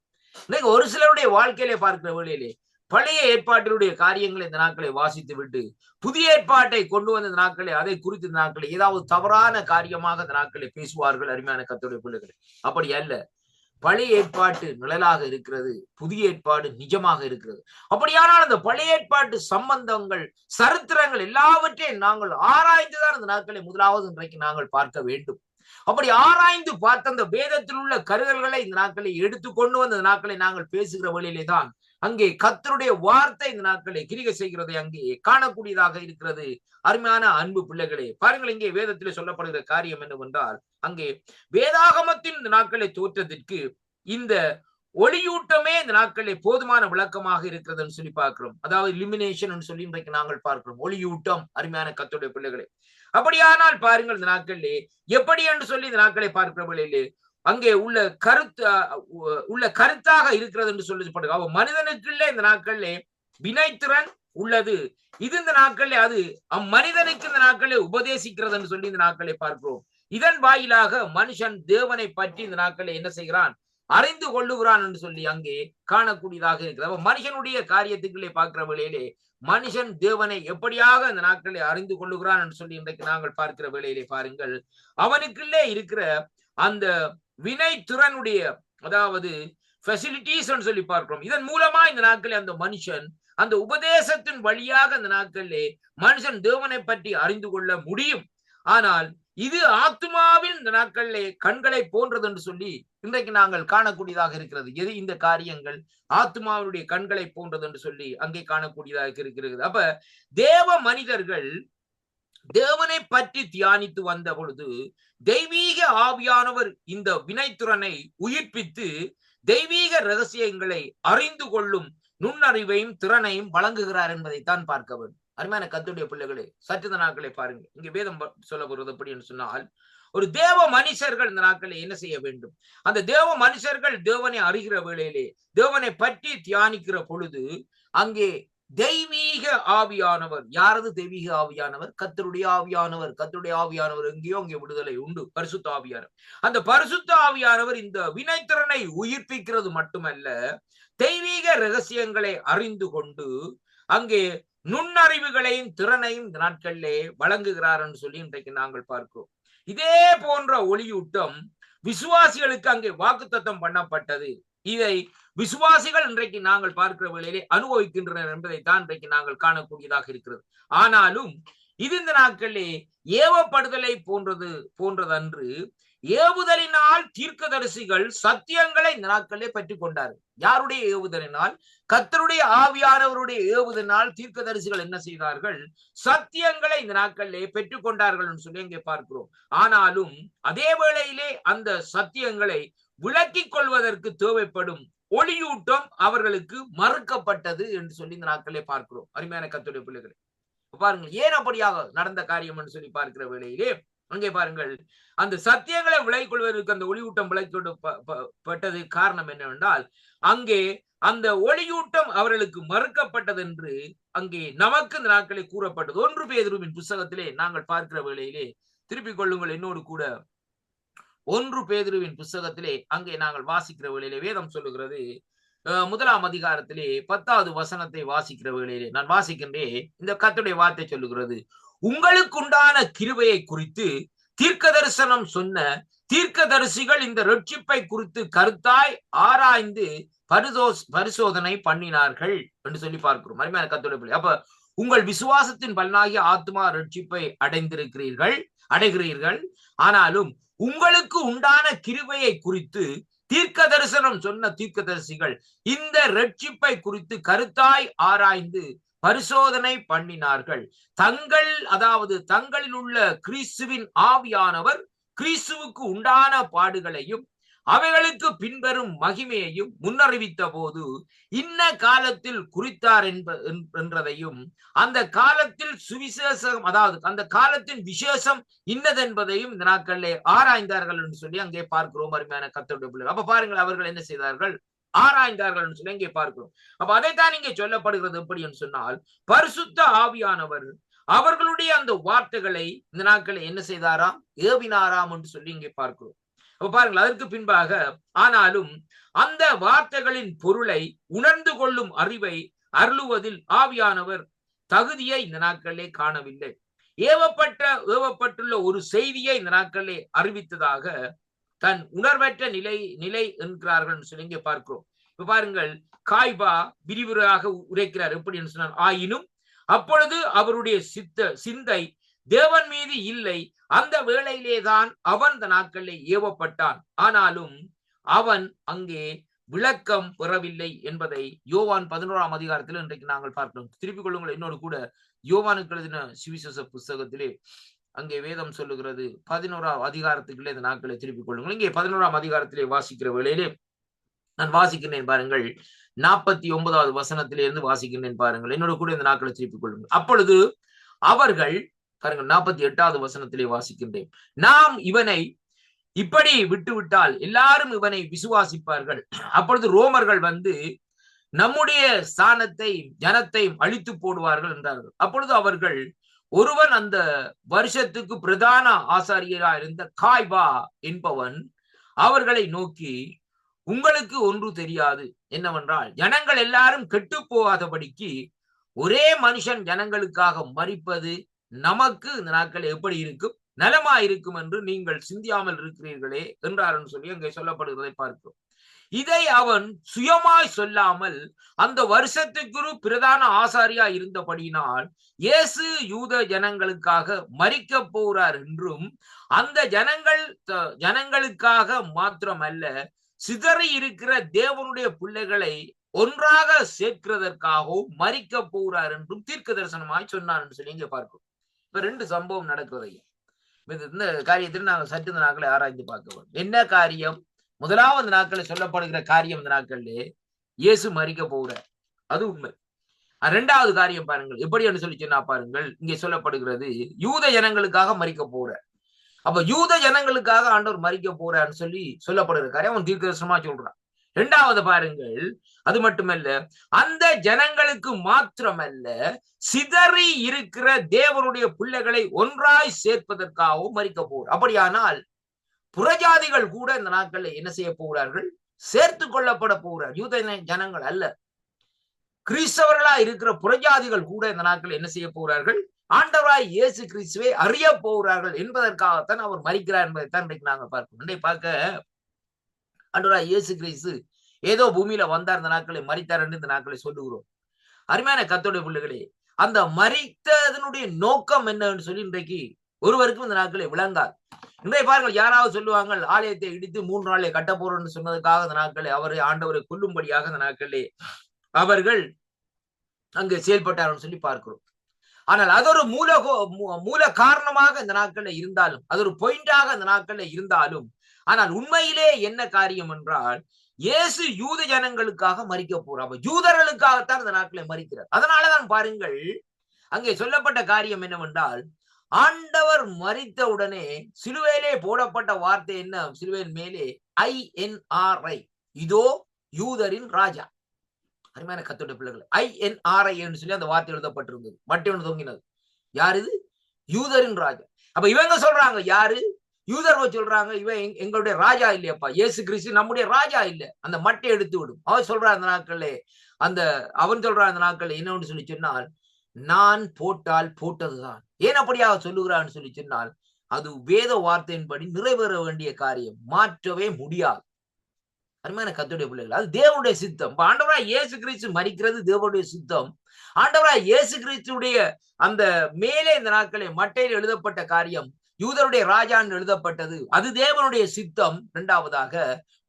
இன்னைக்கு ஒரு சிலருடைய வாழ்க்கையிலே பார்க்கிற வேளையிலே பழைய ஏற்பாட்டினுடைய காரியங்களை இந்த நாட்களை வாசித்து விட்டு புதிய ஏற்பாட்டை கொண்டு வந்த நாட்களை அதை குறித்து இந்த நாட்களை ஏதாவது தவறான காரியமாக இந்த நாட்களை பேசுவார்கள். அருமையான கர்த்தருடைய பிள்ளைகளை, அப்படி அல்ல. பழைய ஏற்பாட்டு நிழலாக இருக்கிறது, புதிய ஏற்பாடு நிஜமாக இருக்கிறது. அப்படியானால் அந்த பழைய ஏற்பாட்டு சம்பந்தங்கள், சரித்திரங்கள் எல்லாவற்றையும் நாங்கள் ஆராய்ந்துதான் இந்த நாட்களை முதலாவது இன்றைக்கு நாங்கள் பார்க்க வேண்டும். அப்படி ஆராய்ந்து பார்த்த அந்த வேதத்தில் உள்ள கருதல்களை இந்த நாட்களை எடுத்துக்கொண்டு வந்த நாட்களை நாங்கள் பேசுகிற வழியிலே தான் அங்கே கர்த்தருடைய வார்த்தை இந்த நாட்களை கிரியை செய்கிறதை அங்கே காணக்கூடியதாக இருக்கிறது. அருமையான அன்பு பிள்ளைகளே, பாருங்கள், இங்கே வேதத்திலே சொல்லப்படுகிற காரியம் என்னவென்றால் அங்கே வேதாகமத்தின் இந்த நாட்களை தோற்றத்திற்கு இந்த ஒளியூட்டமே இந்த நாட்களிலே போதுமான விளக்கமாக இருக்கிறதுன்னு சொல்லி பார்க்கிறோம். அதாவது இலுமினேஷன் சொல்லி இன்றைக்கு நாங்கள் பார்க்கிறோம், ஒளியூட்டம். அருமையான கர்த்தருடைய பிள்ளைகளே, அப்படியானால் பாருங்கள், இந்த நாட்களிலே எப்படி என்று சொல்லி இந்த நாட்களை பார்க்கிற வேளையிலே அங்கே உள்ள கருத்தாக இருக்கிறது என்று சொல்லப்படுகிறது. அவ மனிதனுக்குள்ளே இந்த நாட்களிலே வினைத்திறன் உள்ளது, இது இந்த நாட்களிலே அது அம்மனிதனுக்கு இந்த நாட்களே உபதேசிக்கிறது என்று சொல்லி இந்த நாட்களை பார்க்கிறோம். இதன் வாயிலாக மனுஷன் தேவனை பற்றி இந்த நாட்களை என்ன செய்கிறான், அறிந்து கொள்ளுகிறான் என்று சொல்லி அங்கே காணக்கூடியதாக இருக்கிறது. மனுஷனுடைய காரியத்துக்குள்ளே பார்க்கிற வேளையிலே மனுஷன் தேவனை எப்படியாக அந்த நாட்களை அறிந்து கொள்ளுகிறான் என்று சொல்லி இன்றைக்கு நாங்கள் பார்க்கிற வேளையிலே பாருங்கள், அவனுக்குள்ளே இருக்கிற அந்த வினை திறனுடைய அதாவது ஃபெசிலிட்டிஸ் சொல்லி பார்க்கிறோம். இதன் மூலமா இந்த நாட்களில் அந்த மனுஷன் அந்த உபதேசத்தின் வழியாக அந்த நாட்களிலே மனுஷன் தேவனை பற்றி அறிந்து கொள்ள முடியும். ஆனால் இது ஆத்மாவின் இந்த நாட்களிலே கண்களை போன்றது என்று சொல்லி இன்றைக்கு நாங்கள் காணக்கூடியதாக இருக்கிறது. எது இந்த காரியங்கள் ஆத்மாவுடைய கண்களை போன்றது என்று சொல்லி அங்கே காணக்கூடியதாக இருக்கிறது. அப்ப தேவ மனிதர்கள் தேவனை பற்றி தியானித்து வந்த பொழுது தெய்வீக ஆவியானவர் இந்த வினைத்திறனை உயிர்ப்பித்து தெய்வீக ரகசியங்களை அறிந்து கொள்ளும் நுண்ணறிவையும் திறனையும் வழங்குகிறார் என்பதைத்தான் பார்க்க வேண்டும். அருமையான கர்த்தருடைய பிள்ளைகளே, சற்று நாட்களை பாருங்க. இங்க வேதம் சொல்ல போறது எப்படி என்று சொன்னால், ஒரு தேவ மனுஷர்கள் இந்த நாட்களில் என்ன செய்ய வேண்டும்? அந்த தேவ மனுஷர்கள் தேவனை அறிகிற வேளையிலே, தேவனை பற்றி தியானிக்கிற பொழுது, அங்கே தெய்வீக ஆவியானவர், யாரது தெய்வீக ஆவியானவர்? கர்த்தருடைய ஆவியானவர். கர்த்தருடைய ஆவியானவர் எங்கேயோ அங்கே விடுதலை உண்டு, பரிசுத்த ஆவியானவர். அந்த பரிசுத்த ஆவியானவர் இந்த வினைத்திறனை உயிர்ப்பிக்கிறது மட்டுமல்ல, தெய்வீக ரகசியங்களை அறிந்து கொண்டு அங்கே நுண்ணறிவுகளையும் திறனையும் இந்த நாட்களிலே வழங்குகிறார் என்று சொல்லி இன்றைக்கு நாங்கள் பார்க்கிறோம். இதே போன்ற ஒளியூட்டம் விசுவாசிகளுக்கு அங்கே வாக்குத்தத்தம் பண்ணப்பட்டது. இதை விசுவாசிகள் இன்றைக்கு நாங்கள் பார்க்கிற வேளையிலே அனுபவிக்கின்றனர் என்பதைத்தான் இன்றைக்கு நாங்கள் காணக்கூடியதாக இருக்கிறது. ஆனாலும் இது இந்த நாட்களிலே ஏவப்படுதலை போன்றதன்று. ஏவுதலினால் தீர்க்கதரிசிகள் சத்தியங்களை இந்த நாட்களிலே பெற்றுக் கொண்டார்கள். யாருடைய ஏவுதலினால்? கர்த்தருடைய ஆவியானவருடைய ஏவுதலினால் தீர்க்கதரிசிகள் என்ன செய்தார்கள்? சத்தியங்களை இந்த நாட்களிலே பெற்றுக் கொண்டார்கள் என்று சொல்லி இங்கே பார்க்கிறோம். ஆனாலும் அதே வேளையிலே அந்த சத்தியங்களை விளக்கிக் கொள்வதற்கு தேவைப்படும் ஒளியூட்டம் அவர்களுக்கு மறுக்கப்பட்டது என்று சொல்லி இந்த நாட்களிலே பார்க்கிறோம். அருமையான கர்த்தருடைய பிள்ளைகளை பாருங்கள், ஏன் அப்படியாக நடந்த காரியம் என்று சொல்லி பார்க்கிற வேளையிலே அங்கே பாருங்கள், அந்த சத்தியங்களை விலகிக் கொள்வதற்கு அந்த ஒளியூட்டம் விலக்கப்பட்டது காரணம் என்னவென்றால், அங்கே அந்த ஒளியூட்டம் அவர்களுக்கு மறுக்கப்பட்டது என்று அங்கே நமக்கு இந்த நாட்களை கூறப்பட்டது. 1 பேதுருவின் புஸ்தகத்திலே நாங்கள் பார்க்கிற வேளையிலே திருப்பிக் கொள்ளுங்கள் என்னோடு கூட. 1 பேதுருவின் புஸ்தகத்திலே அங்கே நாங்கள் வாசிக்கிற வேளையிலே வேதம் சொல்லுகிறது, 1ஆம் அதிகாரத்திலே 10வது வசனத்தை வாசிக்கிற வேளையிலே நான் வாசிக்கின்றேன். இந்த கர்த்தருடைய வார்த்தை சொல்லுகிறது, உங்களுக்குண்டான கிருபையை குறித்து தீர்க்க தரிசனம் சொன்ன தீர்க்கதரிசிகள் இந்த ரட்சிப்பை குறித்து கருத்தாய் ஆராய்ந்து பரிசோதனை பண்ணினார்கள் என்று சொல்லி பார்க்கிறோம். அருமையான கர்த்தருடைய பிள்ளை, அப்ப உங்கள் விசுவாசத்தின் பலனாகிய ஆத்மா ரட்சிப்பை அடைகிறீர்கள். ஆனாலும் உங்களுக்கு உண்டான கிருபையை குறித்து தீர்க்க தரிசனம் சொன்ன தீர்க்கதரிசிகள் இந்த ரட்சிப்பை குறித்து கருத்தாய் ஆராய்ந்து பரிசோதனை பண்ணினார்கள். தங்களில் உள்ள கிறிஸ்துவின் ஆவியானவர் கிறிஸ்துவுக்கு உண்டான பாடுகளையும் அவைகளுக்கு பின்வரும் மகிமையையும் முன்னறிவித்த போது இன்ன காலத்தில் குறித்தார் என்றதையும் அந்த காலத்தில் சுவிசேஷம், அந்த காலத்தின் விசேஷம் இன்னதென்பதையும் இந்த நாட்களிலே ஆராய்ந்தார்கள் என்று சொல்லி அங்கே பார்க்கிறோம். அருமையான கர்த்தருடைய பிள்ளைகள், அப்ப பாருங்கள், அவர்கள் என்ன செய்தார்கள்? ஆராய்ந்தார்கள் என்று சொல்லி இங்கே பார்க்கிறோம். அப்ப அதைத்தான் இங்கே சொல்லப்படுகிறது. எப்படி என்று சொன்னால், பரிசுத்த ஆவியானவர் அவர்களுடைய அந்த வார்த்தைகளை இந்த நாட்களை என்ன செய்தாராம்? ஏவினாராம் என்று சொல்லி இங்கே பார்க்கிறோம். அப்ப பாருங்கள், அதற்கு பின்பாக ஆனாலும் அந்த வார்த்தைகளின் பொருளை உணர்ந்து கொள்ளும் அறிவை அருளுவதில் ஆவியானவர் தகுதியை இந்த நாட்களிலே காணவில்லை. ஏவப்பட்டுள்ள ஒரு செய்தியை இந்த நாட்களிலே அறிவித்ததாக தன் உணர்வற்ற நிலை என்கிறார்கள் சொல்லி இங்கே பார்க்கிறோம். இப்ப பாருங்கள், காய்பா விரிவுரையாக உரைக்கிறார். எப்படி என்று சொன்னார், ஆயினும் அப்பொழுது அவருடைய சிந்தை தேவன் மீது இல்லை. அந்த வேளையிலேதான் அவன் இந்த நாட்களிலே ஏவப்பட்டான். ஆனாலும் அவன் அங்கே விளக்கம் பெறவில்லை என்பதை யோவான் 11ஆம் அதிகாரத்தில் இன்றைக்கு நாங்கள் பார்க்கிறோம். திருப்பிக் கொள்ளுங்கள் என்னோடு கூட. யோவானுக்கு எழுதின சுவிசேஷ புஸ்தகத்திலே அங்கே வேதம் சொல்லுகிறது, 11ஆம் அதிகாரத்துக்குள்ளே இந்த நாட்களை திருப்பிக் கொள்ளுங்கள். இங்கே 11ஆம் அதிகாரத்திலே வாசிக்கிற வேளையிலே நான் வாசிக்கிறேன் பாருங்கள், 49வது வசனத்திலே இருந்து வாசிக்கிறேன் பாருங்கள். என்னோட கூட இந்த நாட்களை திருப்பிக் கொள்ளுங்கள். அப்பொழுது அவர்கள் பாருங்கள், 48வது வசனத்திலே வாசிக்கின்றேன், நாம் இவனை இப்படி விட்டுவிட்டால் எல்லாரும் இவனை விசுவாசிப்பார்கள். அப்பொழுது ரோமர்கள் வந்து நம்முடைய ஸ்தானத்தை ஜனத்தை அழித்து போடுவார்கள் என்றார்கள். அப்பொழுது அவர்கள் ஒருவன் அந்த வருஷத்துக்கு பிரதான ஆசாரியராக இருந்த காய்பா என்பவன் அவர்களை நோக்கி, உங்களுக்கு ஒன்று தெரியாது என்னவென்றால், ஜனங்கள் எல்லாரும் கெட்டு போகாதபடிக்கு ஒரே மனுஷன் ஜனங்களுக்காக மரிப்பது நமக்கு இந்த நாட்கள் எப்படி இருக்கும், நலமா இருக்கும் என்று நீங்கள் சிந்தியாமல் இருக்கிறீர்களே என்றார் சொல்லி அங்கே சொல்லப்படுவதை பார்க்கிறோம். இதை அவன் சுயமாய் சொல்லாமல் அந்த வருஷத்துக்கு பிரதான ஆசாரியா இருந்தபடியினால் இயேசு யூத ஜனங்களுக்காக மரிக்க போறார் என்றும், அந்த ஜனங்களுக்காக மாத்திரமல்ல சிதறி இருக்கிற தேவனுடைய பிள்ளைகளை ஒன்றாக சேர்க்கிறதற்காகவும் மரிக்க போறார் என்றும் தீர்க்க தரிசனமாய் சொன்னார் என்று சொல்லி இங்கே பார்க்கிறோம். இப்ப 2 சம்பவம் நடக்கிறது ஐயா. இந்த காரியத்தில் நாங்கள் சற்று இந்த நாட்களை ஆராய்ந்து பார்க்க வேண்டும். என்ன காரியம்? முதலாவது நாட்களில் சொல்லப்படுகிற காரியம் இந்த நாட்களிலே இயேசு மரிக்க போகிறார். அது உண்மை. 2வது காரியம் பாருங்கள். எப்படி என்று சொல்லி சொன்னா பாருங்கள். இங்கே சொல்லப்படுகிறது யூத ஜனங்களுக்காக மரிக்க போறார். அப்ப யூத ஜனங்களுக்காக ஆண்டவர் மரிக்க போறான்னு சொல்லி சொல்லப்படுகிற காரியம் அவன் தீர்க்கதரிசனமா சொல்றான். 2வது பாருங்கள், அது மட்டுமல்ல, அந்த ஜனங்களுக்கு மாத்திரமல்ல, சிதறி இருக்கிற தேவனுடைய பிள்ளைகளை ஒன்றாய் சேர்ப்பதற்காகவும் மரிக்க போறார். அப்படியானால் புறஜாதிகள் கூட இந்த நாட்களில் என்ன செய்ய போகிறார்கள்? சேர்த்து கொள்ளப்பட போகிறார். யூத ஜனங்கள் அல்ல, கிறிஸ்தவர்களா இருக்கிற புறஜாதிகள் கூட இந்த நாட்களில் என்ன செய்ய போகிறார்கள்? ஆண்டவராய் இயேசு கிறிஸ்துவை அறிய போகிறார்கள் என்பதற்காகத்தான் அவர் மரிக்கிறார் என்பதைத்தான் இன்றைக்கு நாங்கள் பார்க்கிறோம். இன்றைக்கு பார்க்க ஆண்டவராய் இயேசு கிறிஸ்து ஏதோ பூமியில வந்தார், இந்த நாட்களை மரித்தார் என்று இந்த நாட்களை சொல்லுகிறோம். அருமையான கர்த்தருடைய பிள்ளைகளே, அந்த மரித்ததனுடைய நோக்கம் என்னன்னு சொல்லி இன்றைக்கு ஒருவருக்கும் இந்த நாட்களை விளங்காது. இன்றைய பாருங்கள், யாராவது சொல்லுவாங்க ஆலயத்தை இடித்து 3 நாளை கட்ட போறோம்னு சொன்னதுக்காக இந்த நாட்களை அவரை ஆண்டவரை கொல்லும்படியாக இந்த நாட்களே அவர்கள் அங்கு செயல்பட்டார்கள் சொல்லி பார்க்கிறோம். ஆனால் அது ஒரு மூல காரணமாக இந்த நாட்களில் இருந்தாலும், அது ஒரு பாயிண்டாக இந்த நாட்களில் இருந்தாலும், ஆனால் உண்மையிலே என்ன காரியம் என்றால், இயேசு யூத ஜனங்களுக்காக மரிக்க போறார். யூதர்களுக்காகத்தான் இந்த நாட்களை மரிக்கிறார். அதனாலதான் பாருங்கள், அங்கே சொல்லப்பட்ட காரியம் என்னவென்றால், ஆண்டவர் மரித்த உடனே சிலுவையிலே போடப்பட்ட வார்த்தை என்ன? சிலுவையின் மேலே INRI, இதோ யூதரின் ராஜா. அருமையான கர்த்தருடைய பிள்ளைகள், INRI என்று சொல்லி அந்த வார்த்தை எழுதப்பட்டிருந்தது. மட்டை ஒன்று தொங்கினது. யார் இது? யூதரின் ராஜா. அப்ப இவங்க சொல்றாங்க, யாரு? யூதர்கள் சொல்றாங்க, இவன் எங்களுடைய ராஜா இல்லையப்பா, இயேசு கிறிஸ்து நம்முடைய ராஜா இல்ல, அந்த மட்டை எடுத்து விடும். அவன் சொல்றான் அந்த நாட்களே, அவன் சொல்றான் அந்த நாட்கள் என்னன்னு சொல்லி சொன்னால், நான் போட்டால் போட்டதுதான். ஏன் அப்படியாக சொல்லுகிறான்னு சொல்லி சொன்னால், அது வேத வார்த்தையின்படி நிறைவேற வேண்டிய காரியம், மாற்றவே முடியாது. அருமையான கர்த்தருடைய பிள்ளைகள், அது தேவனுடைய சித்தம். ஆண்டவராய் இயேசு கிறிஸ்து மரிக்கிறது தேவனுடைய சித்தம். ஆண்டவராய் இயேசு கிறிஸ்துடைய அந்த மேலே இந்த நாட்களே மட்டையில் எழுதப்பட்ட காரியம் யூதருடைய ராஜான்னு எழுதப்பட்டது, அது தேவனுடைய சித்தம். 2வதாக,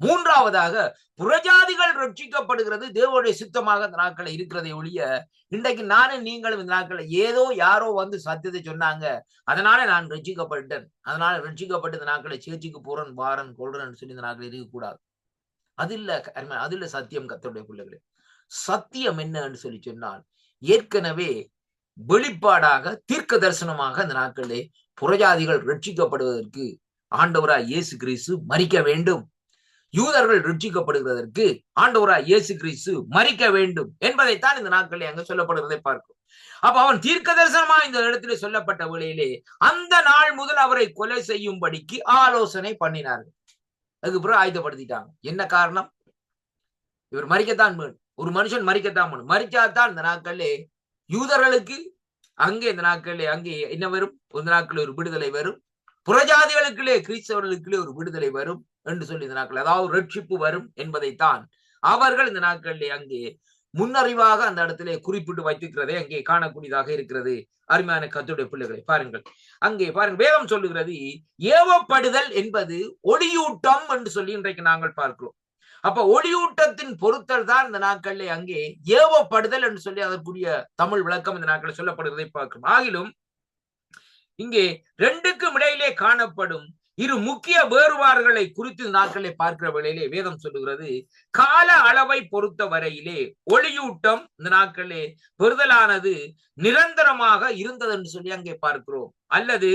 3வதாக புறஜாதிகள் ரட்சிக்கப்படுகிறது தேவனுடைய சித்தமாக இந்த நாட்களை இருக்கிறதை ஒழிய, இன்றைக்கு நானும் நீங்களும் இந்த நாட்களை ஏதோ யாரோ வந்து சத்தியத்தை சொன்னாங்க, அதனால நான் ரட்சிக்கப்பட்டேன், அதனால ரட்சிக்கப்பட்டு இந்த நாட்களை சேர்ச்சிக்கு போறேன், வாரன் கொள்றேன்னு சொல்லி இந்த நாட்கள் இருக்கக்கூடாது. அது இல்ல சத்தியம். கர்த்தருடைய பிள்ளைகளே, சத்தியம் என்னன்னு சொல்லி சொன்னால், ஏற்கனவே வெளிப்பாடாக தீர்க்க தரிசனமாக இந்த நாட்களே புறஜாதிகள் ரட்சிக்கப்படுவதற்கு ஆண்டவராய் இயேசு கிறிஸ்து மரிக்க வேண்டும், யூதர்கள் ரட்சிக்கப்படுவதற்கு ஆண்டவராய் இயேசு கிறிஸ்து மரிக்க வேண்டும் என்பதைத்தான் இந்த நாட்களில் அங்க சொல்லப்படுவதை பார்க்கும். அப்ப அவன் தீர்க்க தரிசனமா இந்த இடத்திலே சொல்லப்பட்ட வேளையிலே அந்த நாள் முதல் அவரை கொலை செய்யும்படிக்கு ஆலோசனை பண்ணினார்கள். அதுக்கு பிறகு ஆயுதப்படுத்திட்டாங்க. என்ன காரணம்? இவர் மரிக்கத்தான் வேணும், ஒரு மனுஷன் மரிக்கத்தான் வேணும், மரிச்சாதான் இந்த நாட்களிலே யூதர்களுக்கு அங்கே இந்த நாட்களிலே அங்கே என்ன வரும்? இந்த நாட்களில் ஒரு விடுதலை வரும், புறஜாதிகளுக்குள்ளே கிறிஸ்தவர்களுக்குள்ளே ஒரு விடுதலை வரும் என்று சொல்லி இந்த நாட்கள், அதாவது ரட்சிப்பு வரும் என்பதைத்தான் அவர்கள் இந்த நாட்களிலே அங்கே முன்னறிவாக அந்த இடத்திலே குறிப்பிட்டு வைத்திருக்கிறதை அங்கே காணக்கூடியதாக இருக்கிறது. அருமையான கர்த்தருடைய பிள்ளைகளை பாருங்கள், அங்கே பாருங்கள், வேதம் சொல்லுகிறது ஏவப்படுதல் என்பது ஒளியூட்டம் என்று சொல்லி இன்றைக்கு நாங்கள் பார்க்கிறோம். அப்ப ஒளியூட்டத்தின் பொருத்தல் தான் இந்த நாட்களிலே அங்கே ஏவப்படுதல் என்று சொல்லி அதற்குரிய தமிழ் விளக்கம் இந்த நாட்களில் சொல்லப்படுவதை பார்க்கிறோம். ஆகிலும் இங்கே 2க்கும் இடையிலே காணப்படும் இரு முக்கிய வேறுபாடுகளை குறித்து நாட்களை பார்க்கிற வேளையிலே வேதம் சொல்லுகிறது, கால அளவை பொறுத்த வரையிலே ஒளியூட்டம் இந்த நாட்களே பெறுதலானது நிரந்தரமாக இருந்தது என்று சொல்லி அங்கே பார்க்கிறோம், அல்லது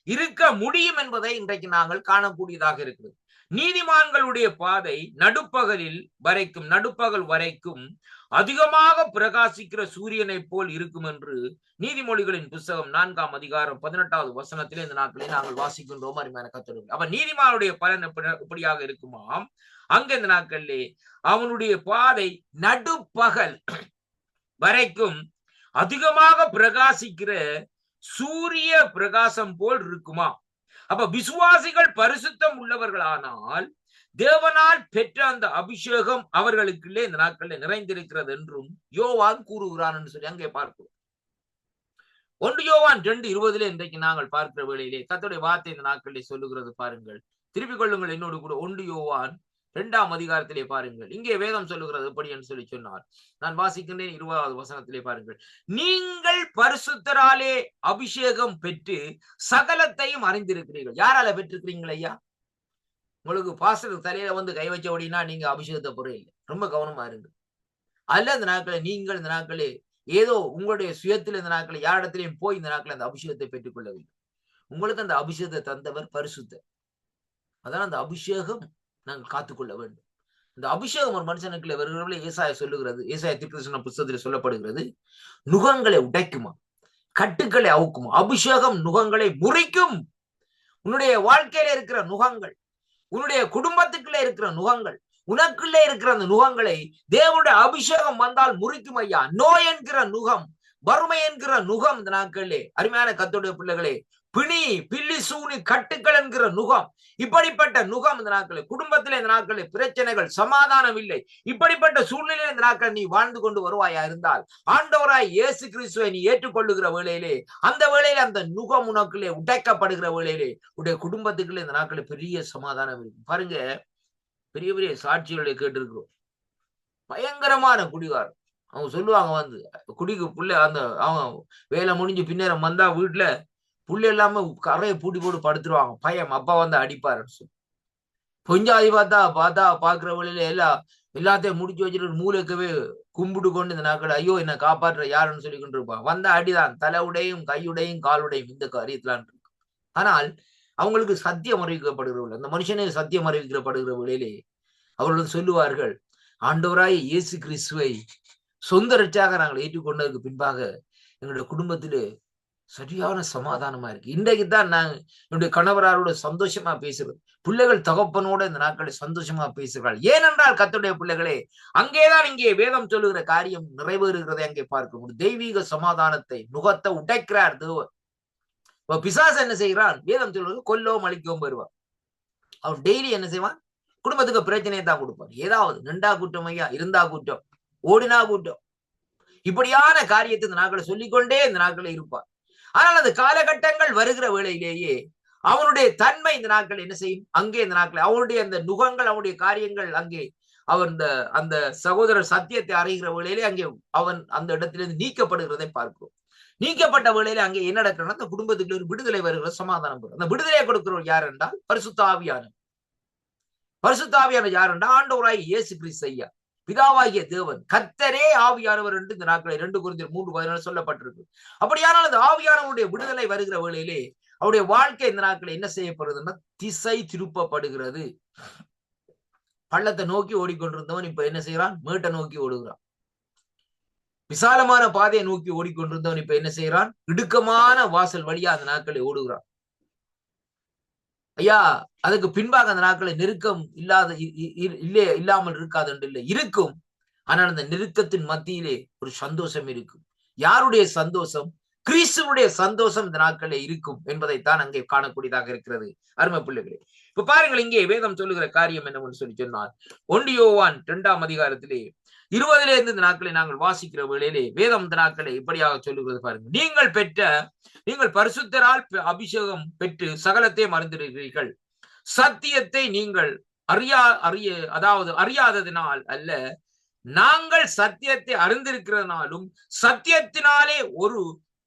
இருக்க முடியும் என்பதை இன்றைக்கு நாங்கள் காணக்கூடியதாக இருக்கிறது. நீதிமான்களுடைய பாதை நடுப்பகல் வரைக்கும் அதிகமாக பிரகாசிக்கிற சூரியனை போல் இருக்கும் என்று நீதிமொழிகளின் புஸ்தகம் 4ஆம் அதிகாரம் 18வது வசனத்திலே இந்த நாட்களில் நாங்கள் வாசிக்கின்றோம். அருமையான கர்த்தர்களே, அவன் நீதிமானுடைய பலன் எப்படியாக இருக்குமாம், அங்க இந்த நாட்களிலே அவனுடைய பாதை நடுப்பகல் வரைக்கும் அதிகமாக பிரகாசிக்கிற சூரிய பிரகாசம் போல் இருக்குமா. அப்ப விசுவாசிகள் பரிசுத்தம் உள்ளவர்களானால் தேவனால் பெற்ற அந்த அபிஷேகம் அவர்களுக்குள்ளே இந்த நாட்களில் நிறைந்திருக்கிறது என்றும் யோவான் கூறுகிறான் என்று சொல்லி அங்கே பார்க்கிறோம். 1 யோவான் 2:20 இன்றைக்கு நாங்கள் பார்க்கிற வேளையிலே கர்த்தருடைய வார்த்தை இந்த நாட்களிலே சொல்லுகிறது பாருங்கள். திருப்பிக் கொள்ளுங்கள் என்னோடு கூட. 1 யோவான் 2ஆம் அதிகாரத்திலே பாருங்கள். இங்கே வேதம் சொல்லுகிறது எப்படி என்று சொல்லி சொன்னார். நான் வாசிக்கின்றேன் 20வது வசனத்திலே பாருங்கள். நீங்கள் பரிசுத்தராலே அபிஷேகம் பெற்று சகலத்தையும் அறிந்திருக்கிறீர்கள். யாரால பெற்றிருக்கிறீங்கள் ஐயா? உங்களுக்கு பாஸ்டர் தலையில வந்து கை வச்ச அப்படின்னா நீங்க அபிஷேகத்தை பொருள் இல்லை. ரொம்ப கவனமா இருங்க. அல்ல இந்த நாட்களை நீங்கள் இந்த நாட்களே ஏதோ உங்களுடைய சுயத்தில் இந்த நாட்களை யாரிடத்திலையும் போய் இந்த நாட்களை அந்த அபிஷேகத்தை பெற்றுக் கொள்ளவில்லை. உங்களுக்கு அந்த அபிஷேகத்தை தந்தவர் பரிசுத்தர். அதான் அந்த அபிஷேகம் நாங்கள் காத்துக்கொள்ள வேண்டும். இந்த அபிஷேகம் ஒரு மனுஷனுக்குள்ள வருகிறவர்களே ஏசாயா சொல்லுகிறது. ஏசாயா தீர்க்கதரிசன புத்தகத்தில் சொல்லப்படுகிறது. நுகங்களை உடைக்குமா, கட்டுக்களை அவுக்குமா. அபிஷேகம் நுகங்களை முறிக்கும். உன்னுடைய வாழ்க்கையில இருக்கிற நுகங்கள், உன்னுடைய குடும்பத்துக்குள்ளே இருக்கிற நுகங்கள், உனக்குள்ளே இருக்கிற அந்த நுகங்களை தேவனுடைய அபிஷேகம் வந்தால் முறிக்கும் ஐயா. நோய் என்கிற நுகம், வறுமை என்கிற நுகம் இந்த நாட்களிலே அருமையான கர்த்தருடைய பிள்ளைகளே, பிணி, பில்லி சூனி, கட்டுக்கள் என்கிற நுகம், இப்படிப்பட்ட நுகம் இந்த நாட்களில் குடும்பத்திலே இந்த நாட்களில் பிரச்சனைகள், சமாதானம் இல்லை. இப்படிப்பட்ட சூழ்நிலையில் இந்த நாட்கள் நீ வாழ்ந்து கொண்டு வருவாயா இருந்தால் ஆண்டவராய் இயேசு கிறிஸ்துவை நீ ஏற்றுக்கொள்ளுகிற வேளையிலே, அந்த வேளையில அந்த நுகம் உனக்குள்ளே உடைக்கப்படுகிற வேளையிலே உடைய குடும்பத்துக்குள்ளே இந்த நாட்களில் பெரிய சமாதானம் இருக்கும். பாருங்க, பெரிய பெரிய சாட்சிகளை கேட்டிருக்கிறோம். பயங்கரமான குடிகாரம். அவங்க சொல்லுவாங்க வந்து குடிக்கு புள்ள அந்த அவங்க வேலை முடிஞ்சு பின்னேரம் வந்தா வீட்டுல புள்ள இல்லாம கரையை பூட்டி போட்டு படுத்துருவாங்க. பயம், அப்பா வந்து அடிப்பாருன்னு சொல்லி. பொஞ்சாதி பாக்குற வழியில எல்லாத்தையும் முடிச்சு வச்சுட்டு மூளைக்கவே கும்பிட்டு கொண்டு இந்த நாட்கள் ஐயோ என்ன காப்பாற்ற யாருன்னு சொல்லி கொண்டு இருப்பாங்க. வந்தா அடிதான், தலை உடையும் கையுடையும் காலுடையும் இந்த காரியத்திலான் இருக்கு. ஆனால் அவங்களுக்கு சத்தியம் அறிவிக்கப்படுகிறவர்கள், அந்த மனுஷனே சத்தியம் அறிவிக்கப்படுகிற வேளையிலே அவர்கள் சொல்லுவார்கள், ஆண்டவராய் இயேசு கிறிஸ்துவை சொந்த ரட்சகராக நாங்கள் ஏற்றுக்கொண்டதுக்கு பின்பாக எங்களுடைய குடும்பத்திலே சரியான சமாதானமா இருக்கு. இன்றைக்கு தான் நான் என்னுடைய கணவராரோட சந்தோஷமா பேசுறது. பிள்ளைகள் தகப்பனோட இந்த நாட்களை சந்தோஷமா பேசுகிறாள். ஏனென்றால் கர்த்தருடைய பிள்ளைகளே, அங்கேதான் இங்கே வேதம் சொல்லுகிற காரியம் நிறைவேறுகிறதை அங்கே பார்க்க முடியும். தெய்வீக சமாதானத்தை நுகத்தை உடைக்கிறார் தேவன். பிசாசு என்ன செய்கிறான்? வேதம் சொல்றது கொல்லவும் அழிக்கவும் வருவான். அவன் டெய்லி என்ன செய்வான்? குடும்பத்துக்கு பிரச்சனையை தான் கொடுப்பான். ஏதாவது நின்றா கூட்டம் ஐயா, இருந்தா கூட்டம், ஓடினா கூட்டம், இப்படியான காரியத்தை இந்த நாட்களை சொல்லிக்கொண்டே இந்த நாட்களை இருப்பான். ஆனால் அந்த காலகட்டங்கள் வருகிற வேளையிலேயே அவனுடைய தன்மை இந்த நாட்கள் என்ன செய்யும்? அங்கே இந்த நாட்கள் அவனுடைய அந்த நுகங்கள், அவனுடைய காரியங்கள் அங்கே அவன் அந்த சகோதரர் சத்தியத்தை அறிகிற வேளையிலே அங்கே அவன் அந்த இடத்திலிருந்து நீக்கப்படுகிறதை பார்க்கிறோம். நீக்கப்பட்ட வேளையில அங்கே என்ன நடக்கிறன்னா அந்த குடும்பத்துக்குள்ள ஒரு விடுதலை வருகிற சமாதானம் வரும். அந்த விடுதலையை கொடுக்கிறவர் யார் என்றால் பரிசுத்த ஆவியானவர். பரிசுத்த ஆவியானவர் யார் என்றால் ஆண்டவராய் இயேசு கிறிஸ்து ஐயா, பிதாவாகிய தேவன், கர்த்தரே ஆவியானவர் என்று இந்த நாட்களை 2 கொரிந்தியர் 3:14 சொல்லப்பட்டிருக்கு. அப்படியானால் அந்த ஆவியானவருடைய விடுதலை வருகிற வேளையிலே அவருடைய வாழ்க்கை இந்த நாட்களை என்ன செய்யப்படுறதுன்னா திசை திருப்பப்படுகிறது. பள்ளத்தை நோக்கி ஓடிக்கொண்டிருந்தவன் இப்ப என்ன செய்யறான்? மேட்டை நோக்கி ஓடுகிறான். விசாலமான பாதையை நோக்கி ஓடிக்கொண்டிருந்தவன் இப்ப என்ன செய்யறான்? இடுக்கமான வாசல் வழியா அந்த நாட்களை ஓடுகிறான். ஐயா, அதுக்கு பின்பாக அந்த நாட்களை நெருக்கம் இல்லாமல் இருக்காது என்று இல்லை, இருக்கும். ஆனால் அந்த நெருக்கத்தின் மத்தியிலே ஒரு சந்தோஷம் இருக்கும். யாருடைய சந்தோஷம்? கிறிஸ்துவுடைய சந்தோஷம் இந்த நாட்களில் இருக்கும் என்பதைத்தான் அங்கே காணக்கூடியதாக இருக்கிறது. அருமை பிள்ளைகளே, இப்ப பாருங்கள், இங்கே வேதம் சொல்லுகிற காரியம் என்னவென்று சொல்லி சொன்னால் 1 யோவான் 2ஆம் அதிகாரத்திலே 20 இந்த நாட்களை நாங்கள் வாசிக்கிற வேளையிலே வேதம் இந்த நாட்களை இப்படியாக சொல்லுகிறது பாருங்க. நீங்கள் பரிசுத்தரால் அபிஷேகம் பெற்று சகலத்தையும் அறிந்திருக்கிறீர்கள். சத்தியத்தை நீங்கள் அறியாததினால் அல்ல, நாங்கள் சத்தியத்தை அறிந்திருக்கிறதுனாலும் சத்தியத்தினாலே ஒரு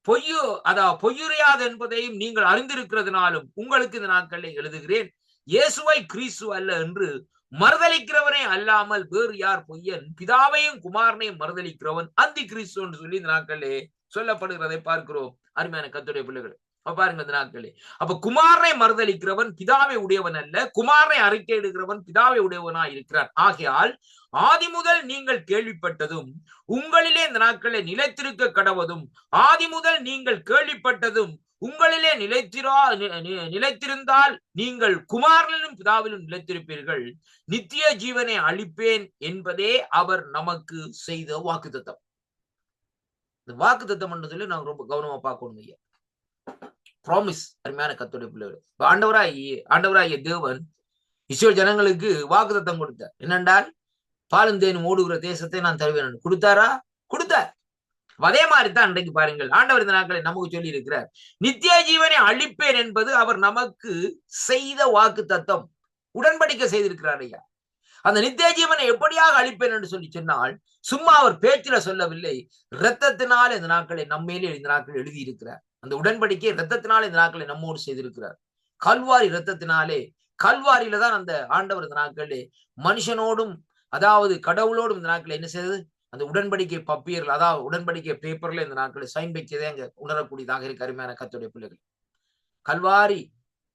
பொய்யுரையாது என்பதையும் நீங்கள் அறிந்திருக்கிறதுனாலும் உங்களுக்கு இந்த நாட்களில் எழுதுகிறேன். இயேசுவை கிறிஸ்து அல்ல என்று மறுதலிக்கிறவனே அல்லாமல் வேறு யார் பொய்யன்? பிதாவையும் குமாரனையும் மறுதலிக்கிறவன் அந்தி கிறிஸ்து என்று சொல்லி இந்த நாட்களே சொல்லப்படுகிறதை பார்க்கிறோம். அருமையான கர்த்தருடைய பிள்ளைகளே, பாருங்க இந்த நாட்களே, அப்ப குமாரனை மறுதலிக்கிறவன் பிதாவை உடையவன் அல்ல, குமாரனை அறிக்கையிடுகிறவன் பிதாவை உடையவனா இருக்கிறான். ஆகையால் ஆதி முதல் நீங்கள் கேள்விப்பட்டதும் உங்களிலே இந்த நாட்களை நிலைத்திருக்க கடவதும், ஆதி முதல் நீங்கள் கேள்விப்பட்டதும் உங்களிலே நிலைத்திருந்தால் நீங்கள் குமாரனிலும் பிதாவிலும் நிலைத்திருப்பீர்கள். நித்திய ஜீவனை அளிப்பேன் என்பதே அவர் நமக்கு செய்த வாக்குத்தத்தம். இந்த வாக்குத்தத்தம் என்று சொல்லி நாங்க ரொம்ப கவனமா பார்க்கணும் ஐயா. ப்ராமிஸ். அருமையான கர்த்தருடைய பிள்ளைகள், ஆண்டவராகிய தேவன் இஸ்ரவேல் ஜனங்களுக்கு வாக்குத்தத்தம் கொடுத்தார். என்னென்றால் பாலும் தேனும் ஓடுகிற தேசத்தை நான் தருவேன். கொடுத்தாரா? கொடுத்தார். அதே மாதிரிதான் இன்றைக்கு பாருங்கள், ஆண்டவர் இந்த நாட்களை நமக்கு சொல்லி இருக்கிறார். நித்திய ஜீவனை அளிப்பேன் என்பது அவர் நமக்கு செய்த வாக்கு தத்தம், உடன்படிக்கை செய்திருக்கிறார் ஐயா. அந்த நித்திய ஜீவனை எப்படியாக அளிப்பேன் என்று சொல்லி சொன்னால் சும்மா அவர் பேச்சில சொல்லவில்லை, இரத்தத்தினாலே இந்த நாட்களை நம்மேலே இந்த நாட்கள் எழுதியிருக்கிறார். அந்த உடன்படிக்கை இரத்தத்தினாலே இந்த நாட்களை நம்மோடு செய்திருக்கிறார். கல்வாரி இரத்தத்தினாலே, கல்வாரியில தான் அந்த ஆண்டவர் இந்த நாட்களே மனுஷனோடும் அதாவது கடவுளோடும் இந்த நாட்களை என்ன செய்தது, அந்த உடன்படிக்கை பப்பியர்கள் அதாவது உடன்படிக்கை பேப்பர்ல இந்த நாட்களை சைன் வைக்கதே அங்க உணரக்கூடியதாக இருக்கு. அருமையான கர்த்தருடைய பிள்ளைகள், கல்வாரி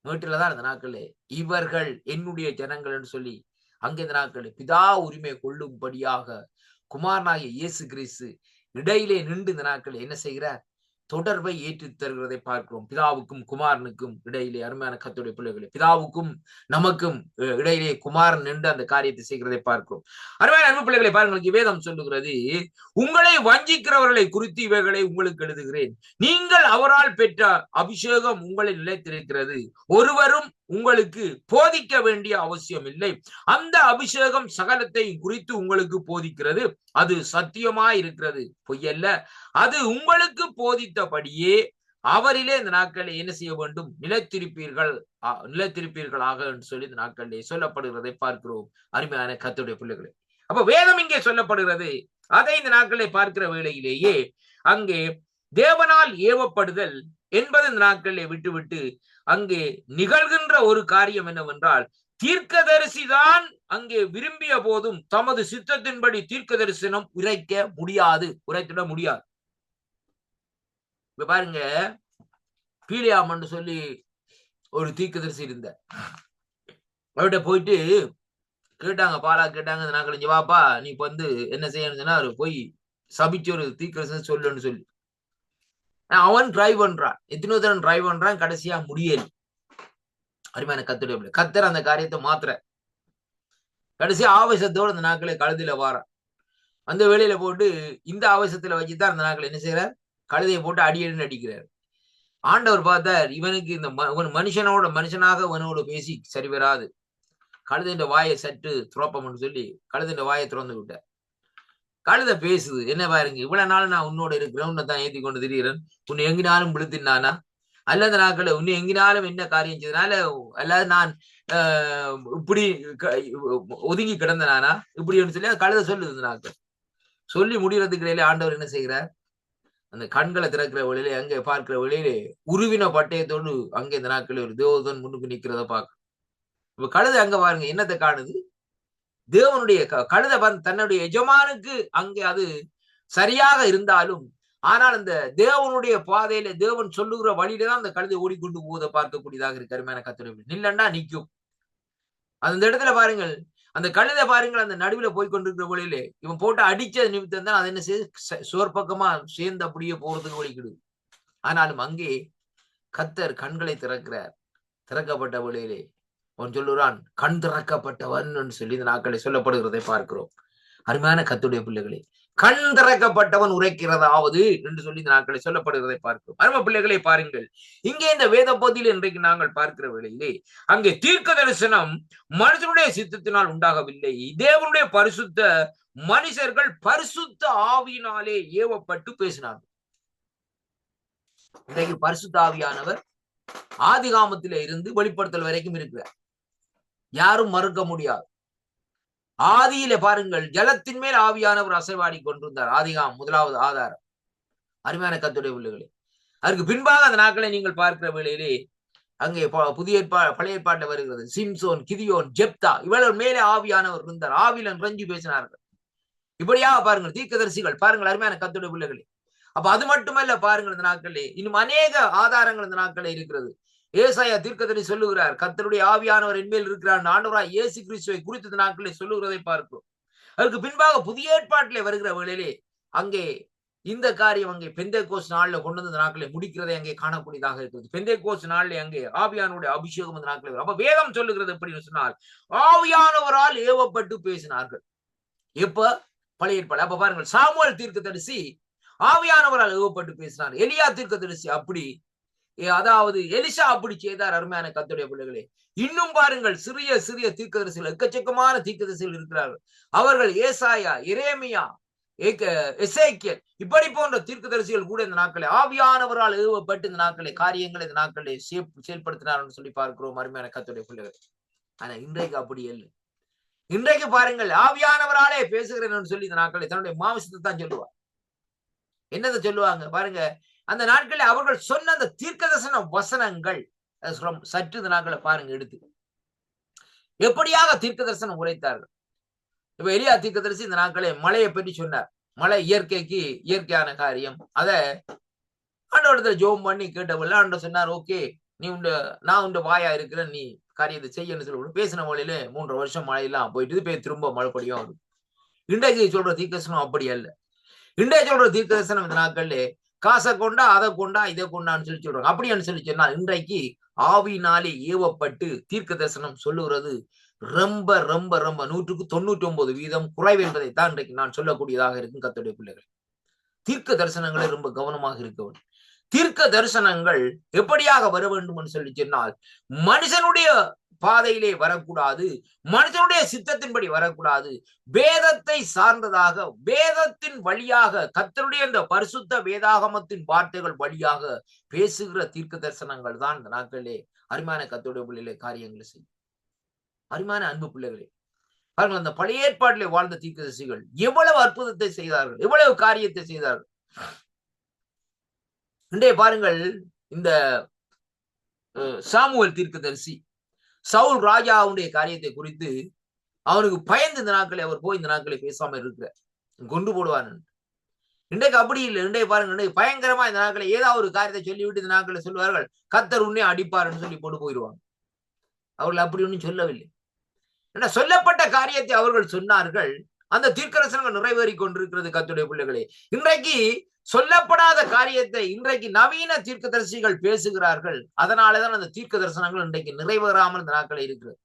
மேட்டில்தான் இந்த நாட்களே இவர்கள் என்னுடைய ஜனங்கள் என்று சொல்லி அங்கே இந்த நாட்களே பிதா உரிமை கொள்ளும்படியாக குமாரனாகிய இயேசு கிறிஸ்து இடையிலே நின்று இந்த நாட்களை என்ன செய்கிறார், தொடர்பை ஏற்றி தருகிறதை பார்க்கிறோம். பிதாவுக்கும் குமாரனுக்கும் இடையிலே அருமையான கர்த்தருடைய பிள்ளைகளே, பிதாவுக்கும் நமக்கும் இடையிலே குமாரன் நின்று அந்த காரியத்தை செய்கிறதை பார்க்கிறோம். அருமையான அன்பு பிள்ளைகளை பாருங்கள், வேதம் சொல்லுகிறது, உங்களை வஞ்சிக்கிறவர்களை குறித்து இவைகளை உங்களுக்கு எழுதுகிறேன். நீங்கள் அவரால் பெற்ற அபிஷேகம் உங்களை நிலைத்திருக்கிறது. ஒருவரும் உங்களுக்கு போதிக்க வேண்டிய அவசியம் இல்லை. அந்த அபிஷேகம் சகலத்தை குறித்து உங்களுக்கு போதிக்கிறது. அது சத்தியமாய் இருக்கிறது, பொய்யல்ல. அது உங்களுக்கு போதித்தபடியே அவரிலே இந்த நாட்களை என்ன செய்ய வேண்டும், நிலைத்திருப்பீர்களாக என்று சொல்லி இந்த நாட்களிலே சொல்லப்படுகிறதை பார்க்கிறோம். அருமையான கர்த்தருடைய பிள்ளைகளே, அப்ப வேதம் இங்கே சொல்லப்படுகிறது. அதை இந்த நாட்களை பார்க்கிற வேளையிலேயே அங்கே தேவனால் ஏவப்படுதல் என்பது இந்த நாட்களிலே விட்டுவிட்டு அங்கே நிகழ்கின்ற ஒரு காரியம் என்னவென்றால், தீர்க்கதரிசிதான் அங்கே விரும்பிய போதும் தமது சித்தத்தின்படி தீர்க்க தரிசனம் உரைத்திட முடியாது. இப்ப பாருங்க, பீலியாமன்னு சொல்லி ஒரு தீர்க்கதரிசி இருந்த, அவர்கிட்ட போயிட்டு கேட்டாங்க, பாலா கேட்டாங்க, இந்த நாட்கள் ஜவாப்பா நீ இப்ப என்ன செய்யணும்னு சொன்னா அவரு போய் சபிச்சு ஒரு தீர்க்கதரிசனம் சொல்லுன்னு சொல்லி அவன் ட்ரை பண்றான். எத்தனோ தரம் ட்ரை பண்றான், கடைசியா முடியல. அருமையான கர்த்தருடைய கர்த்தர் அந்த காரியத்தை மாத்திர கடைசியா ஆவேசத்தோடு அந்த நாட்களை கழுதியில வாரான். அந்த வேலையில போட்டு இந்த ஆவேசத்துல வச்சுதான் அந்த நாட்களை என்ன செய்யறார், கழுதையை போட்டு அடியடின்னு அடிக்கிறார். ஆண்டவர் பார்த்தார், இவனுக்கு இந்த மனுஷனாக இவனோட பேசி சரி வராது, கழுதையின் வாயை சற்று துறப்பம்னு சொல்லி கழுதையின் வாயை திறந்து விட்டார். கழுதை பேசுது, என்ன பாருங்க, இவ்வளவு நாள் நான் உன்னோட இருக்கிறேன், உன்னை தான் ஏத்தி கொண்டு திரிகிறேன், உன்னை எங்கினாலும் விழுத்தினானா அல்ல இந்த நாட்களை உன்னை எங்கினாலும் என்ன காரியம் செய்தனால அல்லது நான் இப்படி ஒதுங்கி கிடந்தனானா இப்படின்னு சொல்லி கழுதை சொல்லுது. நாட்கள் சொல்லி முடிகிறதுக்கு இடையிலே ஆண்டவர் என்ன செய்கிறார், அந்த கண்களை திறக்கிற வழியிலே அங்கே பார்க்கிற வழியிலே உருவின பட்டயத்தோடு அங்கே இந்த நாட்களில் ஒரு தேவதன் முன்னுக்கு நிக்கிறத பார்க்க. இப்ப கழுதை அங்க பாருங்க என்னத்தை காணுது, தேவனுடைய கழுதை தன்னுடைய எஜமானுக்கு அங்கே அது சரியாக இருந்தாலும், ஆனால் அந்த தேவனுடைய பாதையில தேவன் சொல்லுகிற வழியில தான் அந்த கழுதை ஓடிக்கொண்டு போவதை பார்க்கக்கூடியதாக இருக்கு. அருமையான கர்த்தருடைய நில்லண்டா நிற்கும். அந்த இடத்துல பாருங்கள், அந்த கழுதை பாருங்கள், அந்த நடுவில் போய்கொண்டிருக்கிற வழியிலே இவன் போட்டு அடிச்ச நிமித்தம் தான் அது என்ன செய்யுது, சோர்பக்கமா சேர்ந்து அப்படியே போறதுக்கு வழிக்கிடுது. ஆனாலும் அங்கே கர்த்தர் கண்களை திறக்கிறார். திறக்கப்பட்ட வழியிலே அவன் சொல்லுறான், கண் திறக்கப்பட்டவன் சொல்லி இந்த நாட்களை சொல்லப்படுகிறதை பார்க்கிறோம். அருமையான கர்த்தருடைய பிள்ளைகளே, கண் திறக்கப்பட்டவன் உரைக்கிறதாவது என்று சொல்லி இந்த நாட்களை சொல்லப்படுகிறதை பார்க்கிறோம். அருமை பிள்ளைகளை பாருங்கள், இங்கே இந்த வேத பகுதியில் இன்றைக்கு நாங்கள் பார்க்கிற வேளையிலே அங்கே தீர்க்க தரிசனம் மனுஷனுடைய சித்தத்தினால் உண்டாகவில்லை. தேவனுடைய பரிசுத்த மனுஷர்கள் பரிசுத்த ஆவியினாலே ஏவப்பட்டு பேசினார்கள். இன்றைக்கு பரிசுத்த ஆவியானவர் ஆதிகாமத்திலே இருந்து வெளிப்படுத்தல் வரைக்கும் இருக்கிறார், யாரும் மறுக்க முடியாது. ஆதியில பாருங்கள், ஜலத்தின் மேல் ஆவியானவர் அசைவாடி கொண்டிருந்தார். ஆதிகாம் முதலாவது ஆதாரம். அருமையான கர்த்தருடைய பிள்ளைகளே, அதற்கு பின்பாக அந்த நாட்களை நீங்கள் பார்க்கிற வேளையிலே அங்கே புதிய பழைய ஏற்பாட்டில் வருகிறது, சிம்சோன், கிதியோன், ஜெப்தா, இவர்கள் மேலே ஆவியானவர் இருந்தார். ஆவியில நிறைஞ்சு பேசினார்கள். இப்படியாக பாருங்கள் தீர்க்கதரிசிகள் பாருங்கள். அருமையான கர்த்தருடைய பிள்ளைகளே, அப்ப அது மட்டுமல்ல பாருங்கள், இந்த நாட்களே இன்னும் அநேக ஆதாரங்கள் இந்த நாட்களே இருக்கிறது. ஏசாயா தீர்க்கதரிசி சொல்லுகிறார், கர்த்தருடைய ஆவியானவர் என்மேல் இருக்கிறார், ஆண்டவராய் இயேசு கிறிஸ்துவை குறித்த நாட்களை சொல்லுகிறதை பார்க்கிறோம். அதற்கு பின்பாக புதிய ஏற்பாட்டிலே வருகிற வேளையிலே அங்கே இந்த காரியம் அங்கே பெந்தேகோஸ்து நாள்ல கொண்டு வந்த நாட்களை முடிக்கிறதை அங்கே காணக்கூடியதாக இருக்கிறது. பெந்தேகோஸ்து நாள்ல அங்கே ஆவியானுடைய அபிஷேகம் அந்த நாட்களை. அப்ப வேதம் சொல்லுகிறது எப்படின்னு சொன்னால், ஆவியானவரால் ஏவப்பட்டு பேசினார்கள். எப்ப? பழைய ஏற்பாடு. அப்ப பாருங்கள், சாமுவேல் தீர்க்கதரிசி ஆவியானவரால் ஏவப்பட்டு பேசினார். எலியா தீர்க்கதரிசி அப்படி, அதாவது எலிசா அப்படி செய்தார். அருமையான கர்த்தருடைய பிள்ளைகளே, இன்னும் பாருங்கள் சிறிய சிறிய தீர்க்கதரிசிகள், எக்கச்சக்கமான தீர்க்கதரிசிகள் இருக்கிறார்கள். அவர்கள் ஏசாயா, எரேமியா, எசேக்கியேல் இப்படி போன்ற தீர்க்கதரிசிகள் கூட இந்த நாட்களை ஆவியானவரால் ஏவப்பட்டு இந்த நாட்களை காரியங்களை இந்த நாட்களை செயல்படுத்தினார் சொல்லி பார்க்கிறோம். அருமையான கர்த்தருடைய பிள்ளைகள். ஆனா இன்றைக்கு அப்படி இல்லை. இன்றைக்கு பாருங்கள், ஆவியானவராலே பேசுகிறேன் சொல்லி இந்த நாட்களை தன்னுடைய மாமிசத்தை தான் சொல்லுவார். என்னதை சொல்லுவாங்க பாருங்க, அந்த நாட்களில் அவர்கள் சொன்ன அந்த தீர்க்கதரிசன வசனங்கள் சற்று இந்த நாட்களை பாருங்க எடுத்து எப்படியாக தீர்க்க தரிசனம் உரைத்தார்கள். இப்ப எலியா தீர்க்கதரிசி இந்த நாட்களே மழையை பற்றி சொன்னார். மழை இயற்கைக்கு இயற்கையான காரியம். அத ஆண்டவரிடத்துல ஜெபம் பண்ணி கேட்டவள்ள ஆண்டவர் சொன்னார், ஓகே நீ நான் உண்ட வாயா இருக்கிறேன், நீ காரியத்தை செய்யன்னு சொல்லி பேசின மழையில 3 வருஷம் மழையெல்லாம் போயிட்டு போய் திரும்ப மழைப்படியும் வரும். இன்றைக்கு சொல்ற தீர்க்கதரிசனம் அப்படி அல்ல. இன்றைக்கு சொல்ற தீர்க்கதரிசனம் இந்த நாட்கள்ல காசை கொண்டா அதை கொண்டா இதை கொண்டான்னு சொல்லி சொல்றாங்க. அப்படின்னு சொல்லி சொன்னா இன்றைக்கு ஆவியினாலே ஏவப்பட்டு தீர்க்க தரிசனம் சொல்லுகிறது ரொம்ப ரொம்ப ரொம்ப 199% குறைவு என்பதை தான் இன்றைக்கு நான் சொல்லக்கூடியதாக இருக்கும். கர்த்தருடைய பிள்ளைகள், தீர்க்க தரிசனங்களை ரொம்ப கவனமாக இருக்க வேண்டும். தீர்க்க தரிசனங்கள் எப்படியாக வர வேண்டும் என்று சொல்லி சொன்னால் மனுஷனுடைய பாதையிலே வரக்கூடாது, மனுஷனுடைய சித்தத்தின்படி வரக்கூடாது, வேதத்தை சார்ந்ததாக வேதத்தின் வழியாக கர்த்தருடைய இந்த பரிசுத்த வேதாகமத்தின் வார்த்தைகள் வழியாக பேசுகிற தீர்க்க தரிசனங்கள் தான் இந்த நாட்களிலே அருமையான கர்த்தருடைய பிள்ளைகளே காரியங்களை செய்யும். அருமையான அன்பு பிள்ளைகளே, பாருங்கள், அந்த பழைய ஏற்பாட்டிலே வாழ்ந்த தீர்க்கதரிசிகள் எவ்வளவு அற்புதத்தை செய்தார்கள், எவ்வளவு காரியத்தை செய்தார்கள். இன்றைய பாருங்கள், இந்த சாமுவேல் தீர்க்கதரிசி சவுல் ராஜாவுடைய காரியத்தை குறித்து அவனுக்கு பயந்து இந்த நாட்களை அவர் போய் இந்த நாட்களை பேசாம இருக்கிறார், கொண்டு போடுவார். இன்றைக்கு அப்படி இல்லை. இன்றைக்கு பாருங்க, இன்றைக்கு பயங்கரமா இந்த நாட்களை ஏதாவது ஒரு காரியத்தை சொல்லிவிட்டு இந்த நாட்களை சொல்லுவார்கள், கர்த்தர் உன்னை அடிப்பார்னு சொல்லி போட்டு போயிடுவாங்க. அவர்கள் அப்படி ஒன்றும் சொல்லவில்லை. ஏன்னா சொல்லப்பட்ட காரியத்தை அவர்கள் சொன்னார்கள். அந்த தீர்க்கதரிசனங்கள் நிறைவேறி கொண்டிருக்கிறது. கர்த்தருடைய பிள்ளைகளே, இன்றைக்கு சொல்லப்படாத காரியத்தை இன்றைக்கு நவீன தீர்க்கதரிசிகள் பேசுகிறார்கள். அதனாலதான் அந்த தீர்க்க தரிசனங்கள் இன்றைக்கு நிறைவேறாமல் இந்த நாட்களை இருக்கிறது.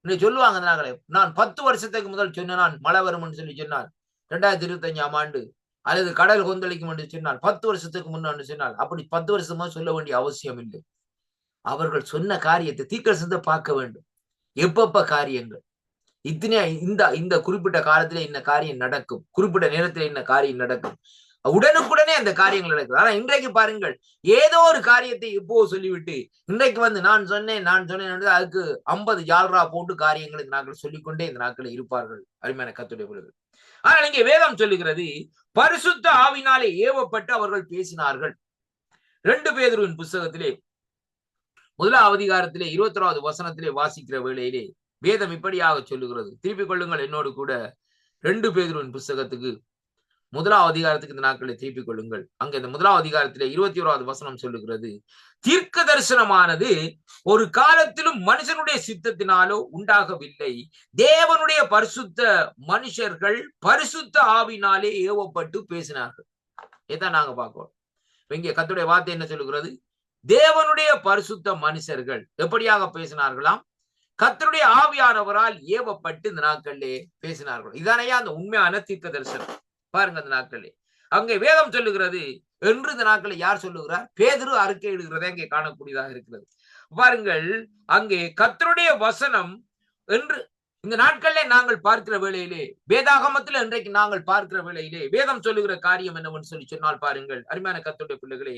இன்னைக்கு சொல்லுவாங்க இந்த நாட்களை, நான் 10 வருஷத்துக்கு முதல் சொன்ன நான் மழை வரும் என்று சொல்லி சொன்னார் 2025ஆம் ஆண்டு, அல்லது கடல் கொந்தளிக்கும் என்று சொன்னால் 10 வருஷத்துக்கு முன்னாடி சொன்னால் அப்படி 10 வருஷமா சொல்ல வேண்டிய அவசியம் இல்லை. அவர்கள் சொன்ன காரியத்தை தீர்க்கதரிசனத்தை பார்க்க வேண்டும். எப்பப்ப காரியங்கள் இந்த குறிப்பிட்ட காலத்துல என்ன காரியம் நடக்கும், குறிப்பிட்ட நேரத்துல என்ன காரியம் நடக்கும், உடனுக்குடனே அந்த காரியங்கள் நடக்குது. ஆனா இன்றைக்கு பாருங்கள், ஏதோ ஒரு காரியத்தை எப்போ சொல்லிவிட்டு இன்றைக்கு வந்து நான் சொன்னேன் அதுக்கு 50 ஜால்ரா போட்டு காரியங்களை இந்த நாட்கள் சொல்லிக்கொண்டே இந்த நாட்களில் இருப்பார்கள். அருமையான கர்த்தருடைய பிள்ளைகள், ஆனால் இங்கே வேதம் சொல்லுகிறது பரிசுத்த ஆவினாலே ஏவப்பட்டு அவர்கள் பேசினார்கள். 2 பேதுருவின் புஸ்தகத்திலே 1ஆம் அதிகாரத்திலே 21வது வசனத்திலே வாசிக்கிற வேளையிலே வேதம் இப்படியாக சொல்லுகிறது. திருப்பிக் கொள்ளுங்கள் என்னோடு கூட 2 பேதுருவின் புஸ்தகத்துக்கு 1ஆம் அதிகாரத்துக்கு இந்த நாட்களை திருப்பிக் கொள்ளுங்கள். அங்க இந்த 1ஆம் அதிகாரத்திலே 21வது வசனம் சொல்லுகிறது, தீர்க்க தரிசனமானது ஒரு காலத்திலும் மனுஷனுடைய சித்தத்தினாலோ உண்டாகவில்லை, தேவனுடைய பரிசுத்த மனுஷர்கள் பரிசுத்த ஆவினாலே ஏவப்பட்டு பேசினார்கள். இதான் நாங்க பார்க்கிறோம். இங்கே கர்த்தருடைய வார்த்தை என்ன சொல்லுகிறது, தேவனுடைய பரிசுத்த மனுஷர்கள் எப்படியாக பேசினார்களாம், கர்த்தருடைய ஆவியானவரால் ஏவப்பட்டு இந்த நாட்களிலே பேசினார்கள். இதானையா அந்த உண்மையான தீர்க்க தரிசனம். பாருங்க, அந்த நாட்களே அங்கே வேதம் சொல்லுகிறது என்று இந்த நாட்களை யார் சொல்லுகிறார், பேதுரு அறிக்கை இடுகிறதே அங்கே காணக்கூடியதாக இருக்கிறது. பாருங்கள், அங்கே கர்த்தருடைய வசனம் என்று இந்த நாட்களிலே நாங்கள் பார்க்கிற வேளையிலே, வேதாகமத்தில் இன்றைக்கு நாங்கள் பார்க்கிற வேளையிலே வேதம் சொல்லுகிற காரியம் என்னவென்று சொல்லி சொன்னால் பாருங்கள், அருமையான கர்த்தருடைய பிள்ளைகளே,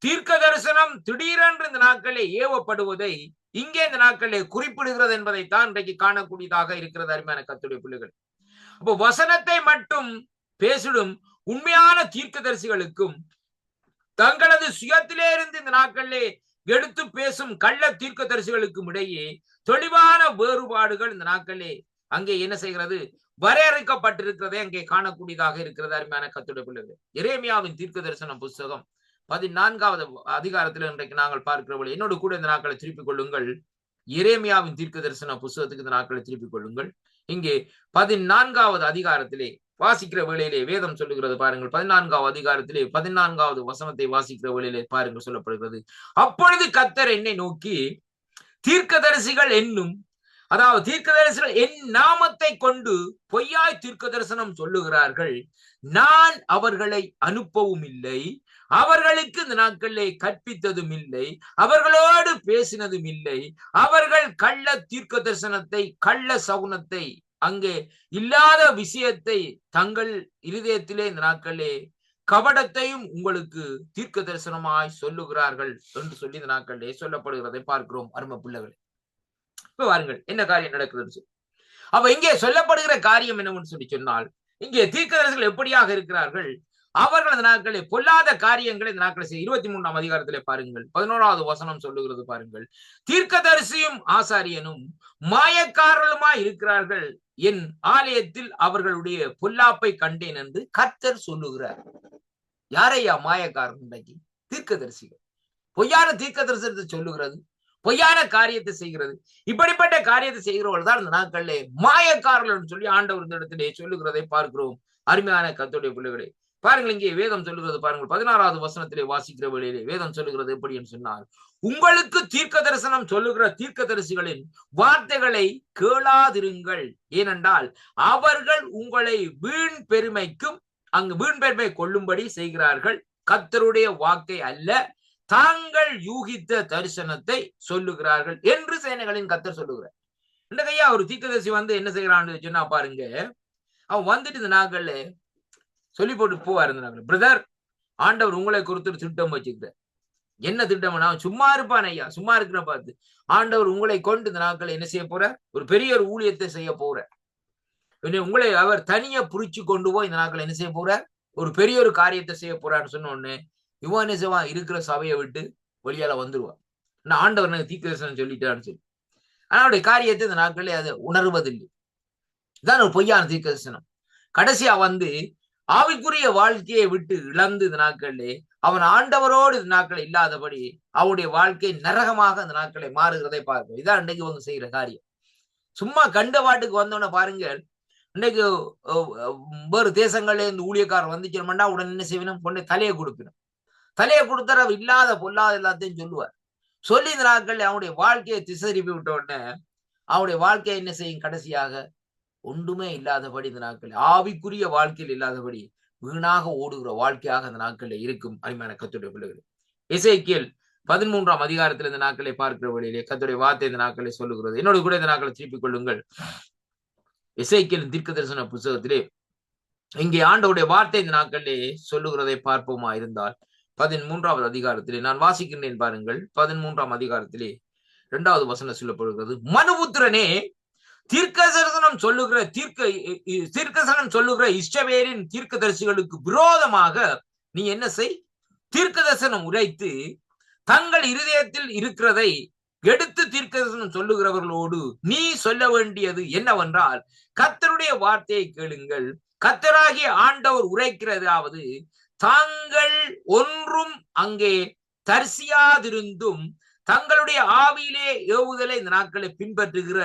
தீர்க்க தரிசனம் திடீரென்று இந்த நாட்களே ஏவப்படுவதை இங்கே இந்த நாட்களே குறிப்பிடுகிறது என்பதைத்தான் இன்றைக்கு காணக்கூடியதாக இருக்கிறது. அருமையான கர்த்தருடைய பிள்ளைகள், அப்போ வசனத்தை மட்டும் பேசிடும் உண்மையான தீர்க்கதரிசிகளுக்கும் தங்களது சுயத்திலே இருந்து இந்த நாட்களிலே எடுத்து பேசும் கள்ள தீர்க்கதரிசிகளுக்கும் இடையே தெளிவான வேறுபாடுகள் இந்த நாட்களிலே அங்கே என்ன செய்கிறது, வரையறுக்கப்பட்டிருக்கிறதே அங்கே காணக்கூடியதாக இருக்கிறது. அருமையான கர்த்தருடைய பிள்ளைகள், எரேமியாவின் தீர்க்க தரிசன புஸ்தகம் 14வது அதிகாரத்தில் இன்றைக்கு நாங்கள் பார்க்கிறவர்கள் என்னோடு கூட இந்த நாட்களை திருப்பிக் கொள்ளுங்கள். எரேமியாவின் தீர்க்க தரிசன புஸ்தகத்துக்கு இந்த நாட்களை திருப்பிக் கொள்ளுங்கள். இங்கே 14வது அதிகாரத்திலே வாசிக்கிற வேளையிலே வேதம் சொல்லுகிறது பாருங்கள். 14வது அதிகாரத்திலே 14வது வசனத்தை வாசிக்கிற வேளையிலே பாருங்கள் சொல்லப்படுகிறது, அப்பொழுது கர்த்தர் என்னை நோக்கி, தீர்க்கதரிசிகள் என்னும், அதாவது தீர்க்கதரிசிகள் என் நாமத்தை கொண்டு பொய்யாய் தீர்க்க தரிசனம் சொல்லுகிறார்கள், நான் அவர்களை அனுப்பவும் இல்லை, அவர்களுக்கு இந்த நாட்களிலே கற்பித்ததும் இல்லை, அவர்களோடு பேசினதும் இல்லை, அவர்கள் கள்ள தீர்க்க தரிசனத்தை கள்ள சகுனத்தை அங்கே இல்லாத விஷயத்தை தங்கள் இருதயத்திலே இந்த நாட்களிலே கபடத்தையும் உங்களுக்கு தீர்க்க தரிசனமாய் சொல்லுகிறார்கள் என்று சொல்லி இந்த நாட்களிலே சொல்லப்படுகிறதை பார்க்கிறோம். அருமை பிள்ளைகளே, இப்ப வாருங்கள் என்ன காரியம் நடக்கிறது. அப்ப இங்கே சொல்லப்படுகிற காரியம் என்னவென்று சொல்லி சொன்னால், இங்கே தீர்க்கதரிசிகள் எப்படியாக இருக்கிறார்கள்? அவர்கள் அந்த நாட்களை பொல்லாத காரியங்களை இந்த நாட்களை 23ஆம் அதிகாரத்திலே பாருங்கள், 11வது வசனம் சொல்லுகிறது பாருங்கள். தீர்க்கதரிசியும் ஆசாரியனும் மாயக்காரர்களுமாய் இருக்கிறார்கள், என் ஆலயத்தில் அவர்களுடைய பொல்லாப்பை கண்டேன் என்று கர்த்தர் சொல்லுகிறார். யாரையா மாயக்காரன்? இன்றைக்கு தீர்க்கதரிசிகள் பொய்யான தீர்க்கதரிசனத்தை சொல்லுகிறது, பொய்யான காரியத்தை செய்கிறது. இப்படிப்பட்ட காரியத்தை செய்கிறவர்கள் தான் இந்த நாட்களிலே மாயக்காரர்கள் சொல்லி ஆண்டவர் இந்த இடத்திலே சொல்லுகிறதை பார்க்கிறோம். அருமையான கர்த்தருடைய பிள்ளைகளே, பாருங்கள், இங்கே வேதம் சொல்லுகிறது பாருங்கள். 16வது வசனத்திலே வாசிக்கிற வேளையிலே வேதம் சொல்லுகிறது எப்படி என்று சொன்னால், உங்களுக்கு தீர்க்க தரிசனம் சொல்லுகிற தீர்க்கதரிசிகளின் வார்த்தைகளை கேளாதிருங்கள், ஏனென்றால் அவர்கள் உங்களை வீண் பெருமைக்கும் அங்கு வீண் பெருமை கொள்ளும்படி செய்கிறார்கள், கர்த்தருடைய வாக்கை அல்ல, தாங்கள் யூகித்த தரிசனத்தை சொல்லுகிறார்கள் என்று சேனைகளின் கர்த்தர் சொல்லுகிறார். இந்த கையா ஒரு தீர்க்கதரிசி வந்து என்ன செய்யறான்னு சொன்னா பாருங்க, அவன் வந்துட்டு இந்த நாட்கள்ல சொல்லி போட்டு போவார். இந்த நாட்கள், பிரதர், ஆண்டவர் உங்களை குறித்து திட்டம் வச்சுக்கிறார். என்ன திட்டம்? அவன் சும்மா இருப்பான் ஐயா, சும்மா இருக்கிற பார்த்து ஆண்டவர் உங்களை கொண்டு இந்த நாட்களை என்ன செய்ய போற? ஒரு பெரிய ஒரு ஊழியத்தை செய்ய போற. உங்களை அவர் தனியா புரிச்சு கொண்டு போய் இந்த நாட்களை என்ன செய்ய போற? ஒரு பெரிய ஒரு காரியத்தை செய்ய போறான்னு சொன்ன உடனே இவன் என்ன செய்வான்? இருக்கிற சபையை விட்டு வெளியால வந்துருவான். ஆண்டவர் எனக்கு தீர்க்கதரிசனம் சொல்லிட்டான்னு சொல்லி அவனுடைய காரியத்தை இந்த நாட்களே அதை உணர்வதில்லை. இதான் ஒரு பொய்யான தீர்க்கதரிசனம். கடைசியா வந்து ஆவிக்குரிய வாழ்க்கையை விட்டு இழந்து இந்த நாட்களிலே அவன் ஆண்டவரோடு இந்த நாட்களை இல்லாதபடி அவனுடைய வாழ்க்கை நரகமாக அந்த நாட்களை மாறுகிறதை பார்க்கும். இதான் இன்றைக்கு இவங்க செய்யற காரியம். சும்மா கண்ட பாட்டுக்கு வந்தோன்னு பாருங்க, இன்னைக்கு வேறு தேசங்கள்ல இருந்து ஊழியக்காரர் வந்துச்சோம்னா உடனே என்ன செய்யணும்? கொண்டு தலையை கொடுக்கணும். தலையை கொடுத்தார இல்லாத பொல்லாத எல்லாத்தையும் சொல்லுவார். சொல்லி இந்த நாட்கள் அவனுடைய வாழ்க்கையை திசை திருப்பி விட்ட உடனே அவனுடைய வாழ்க்கையை என்ன செய்யும்? கடைசியாக ஒன்றுமே இல்லாதபடி இந்த நாட்கள், ஆவிக்குரிய வாழ்க்கையில் இல்லாதபடி வீணாக ஓடுகிற வாழ்க்கையாக அந்த நாட்களில் இருக்கும். அருமையான கர்த்தருடைய பிள்ளைகளே, எசேக்கியேல் 13ஆம் அதிகாரத்தில் இந்த நாட்களை பார்க்கிற வழியிலே கர்த்தருடைய வார்த்தை இந்த நாட்களை சொல்லுகிறது. என்னோட கூட இந்த நாட்களை திருப்பிக் கொள்ளுங்கள். எசேக்கியேல் தீர்க்க தரிசன புத்தகத்திலே இங்கே ஆண்டவருடைய வார்த்தை இந்த நாட்களிலே சொல்லுகிறதை பார்ப்போமா இருந்தால், 13வது அதிகாரத்திலே நான் வாசிக்கின்றேன் பாருங்கள். 13ஆம் அதிகாரத்திலே 2வது வசனம் சொல்லப்படுகிறது, மனுபுத்திரனே, தீர்க்கதரிசனம் சொல்லுகிற இஸ்ரவேலின் தீர்க்கதரிசிகளுக்கு விரோதமாக நீ என்ன செய்? தீர்க்கதரிசனம் உரைத்து தங்கள் இருதயத்தில் இருக்கிறதை எடுத்து தீர்க்கதரிசனம் சொல்லுகிறவர்களோடு நீ சொல்ல வேண்டியது என்னவென்றால், கர்த்தருடைய வார்த்தையை கேளுங்கள், கர்த்தராகிய ஆண்டவர் உரைக்கிறதாவது, தாங்கள் ஒன்றும் அங்கே தரிசியாதிருந்தும் தங்களுடைய ஆவியிலே ஏவுதலை இந்த நாட்களை பின்பற்றுகிற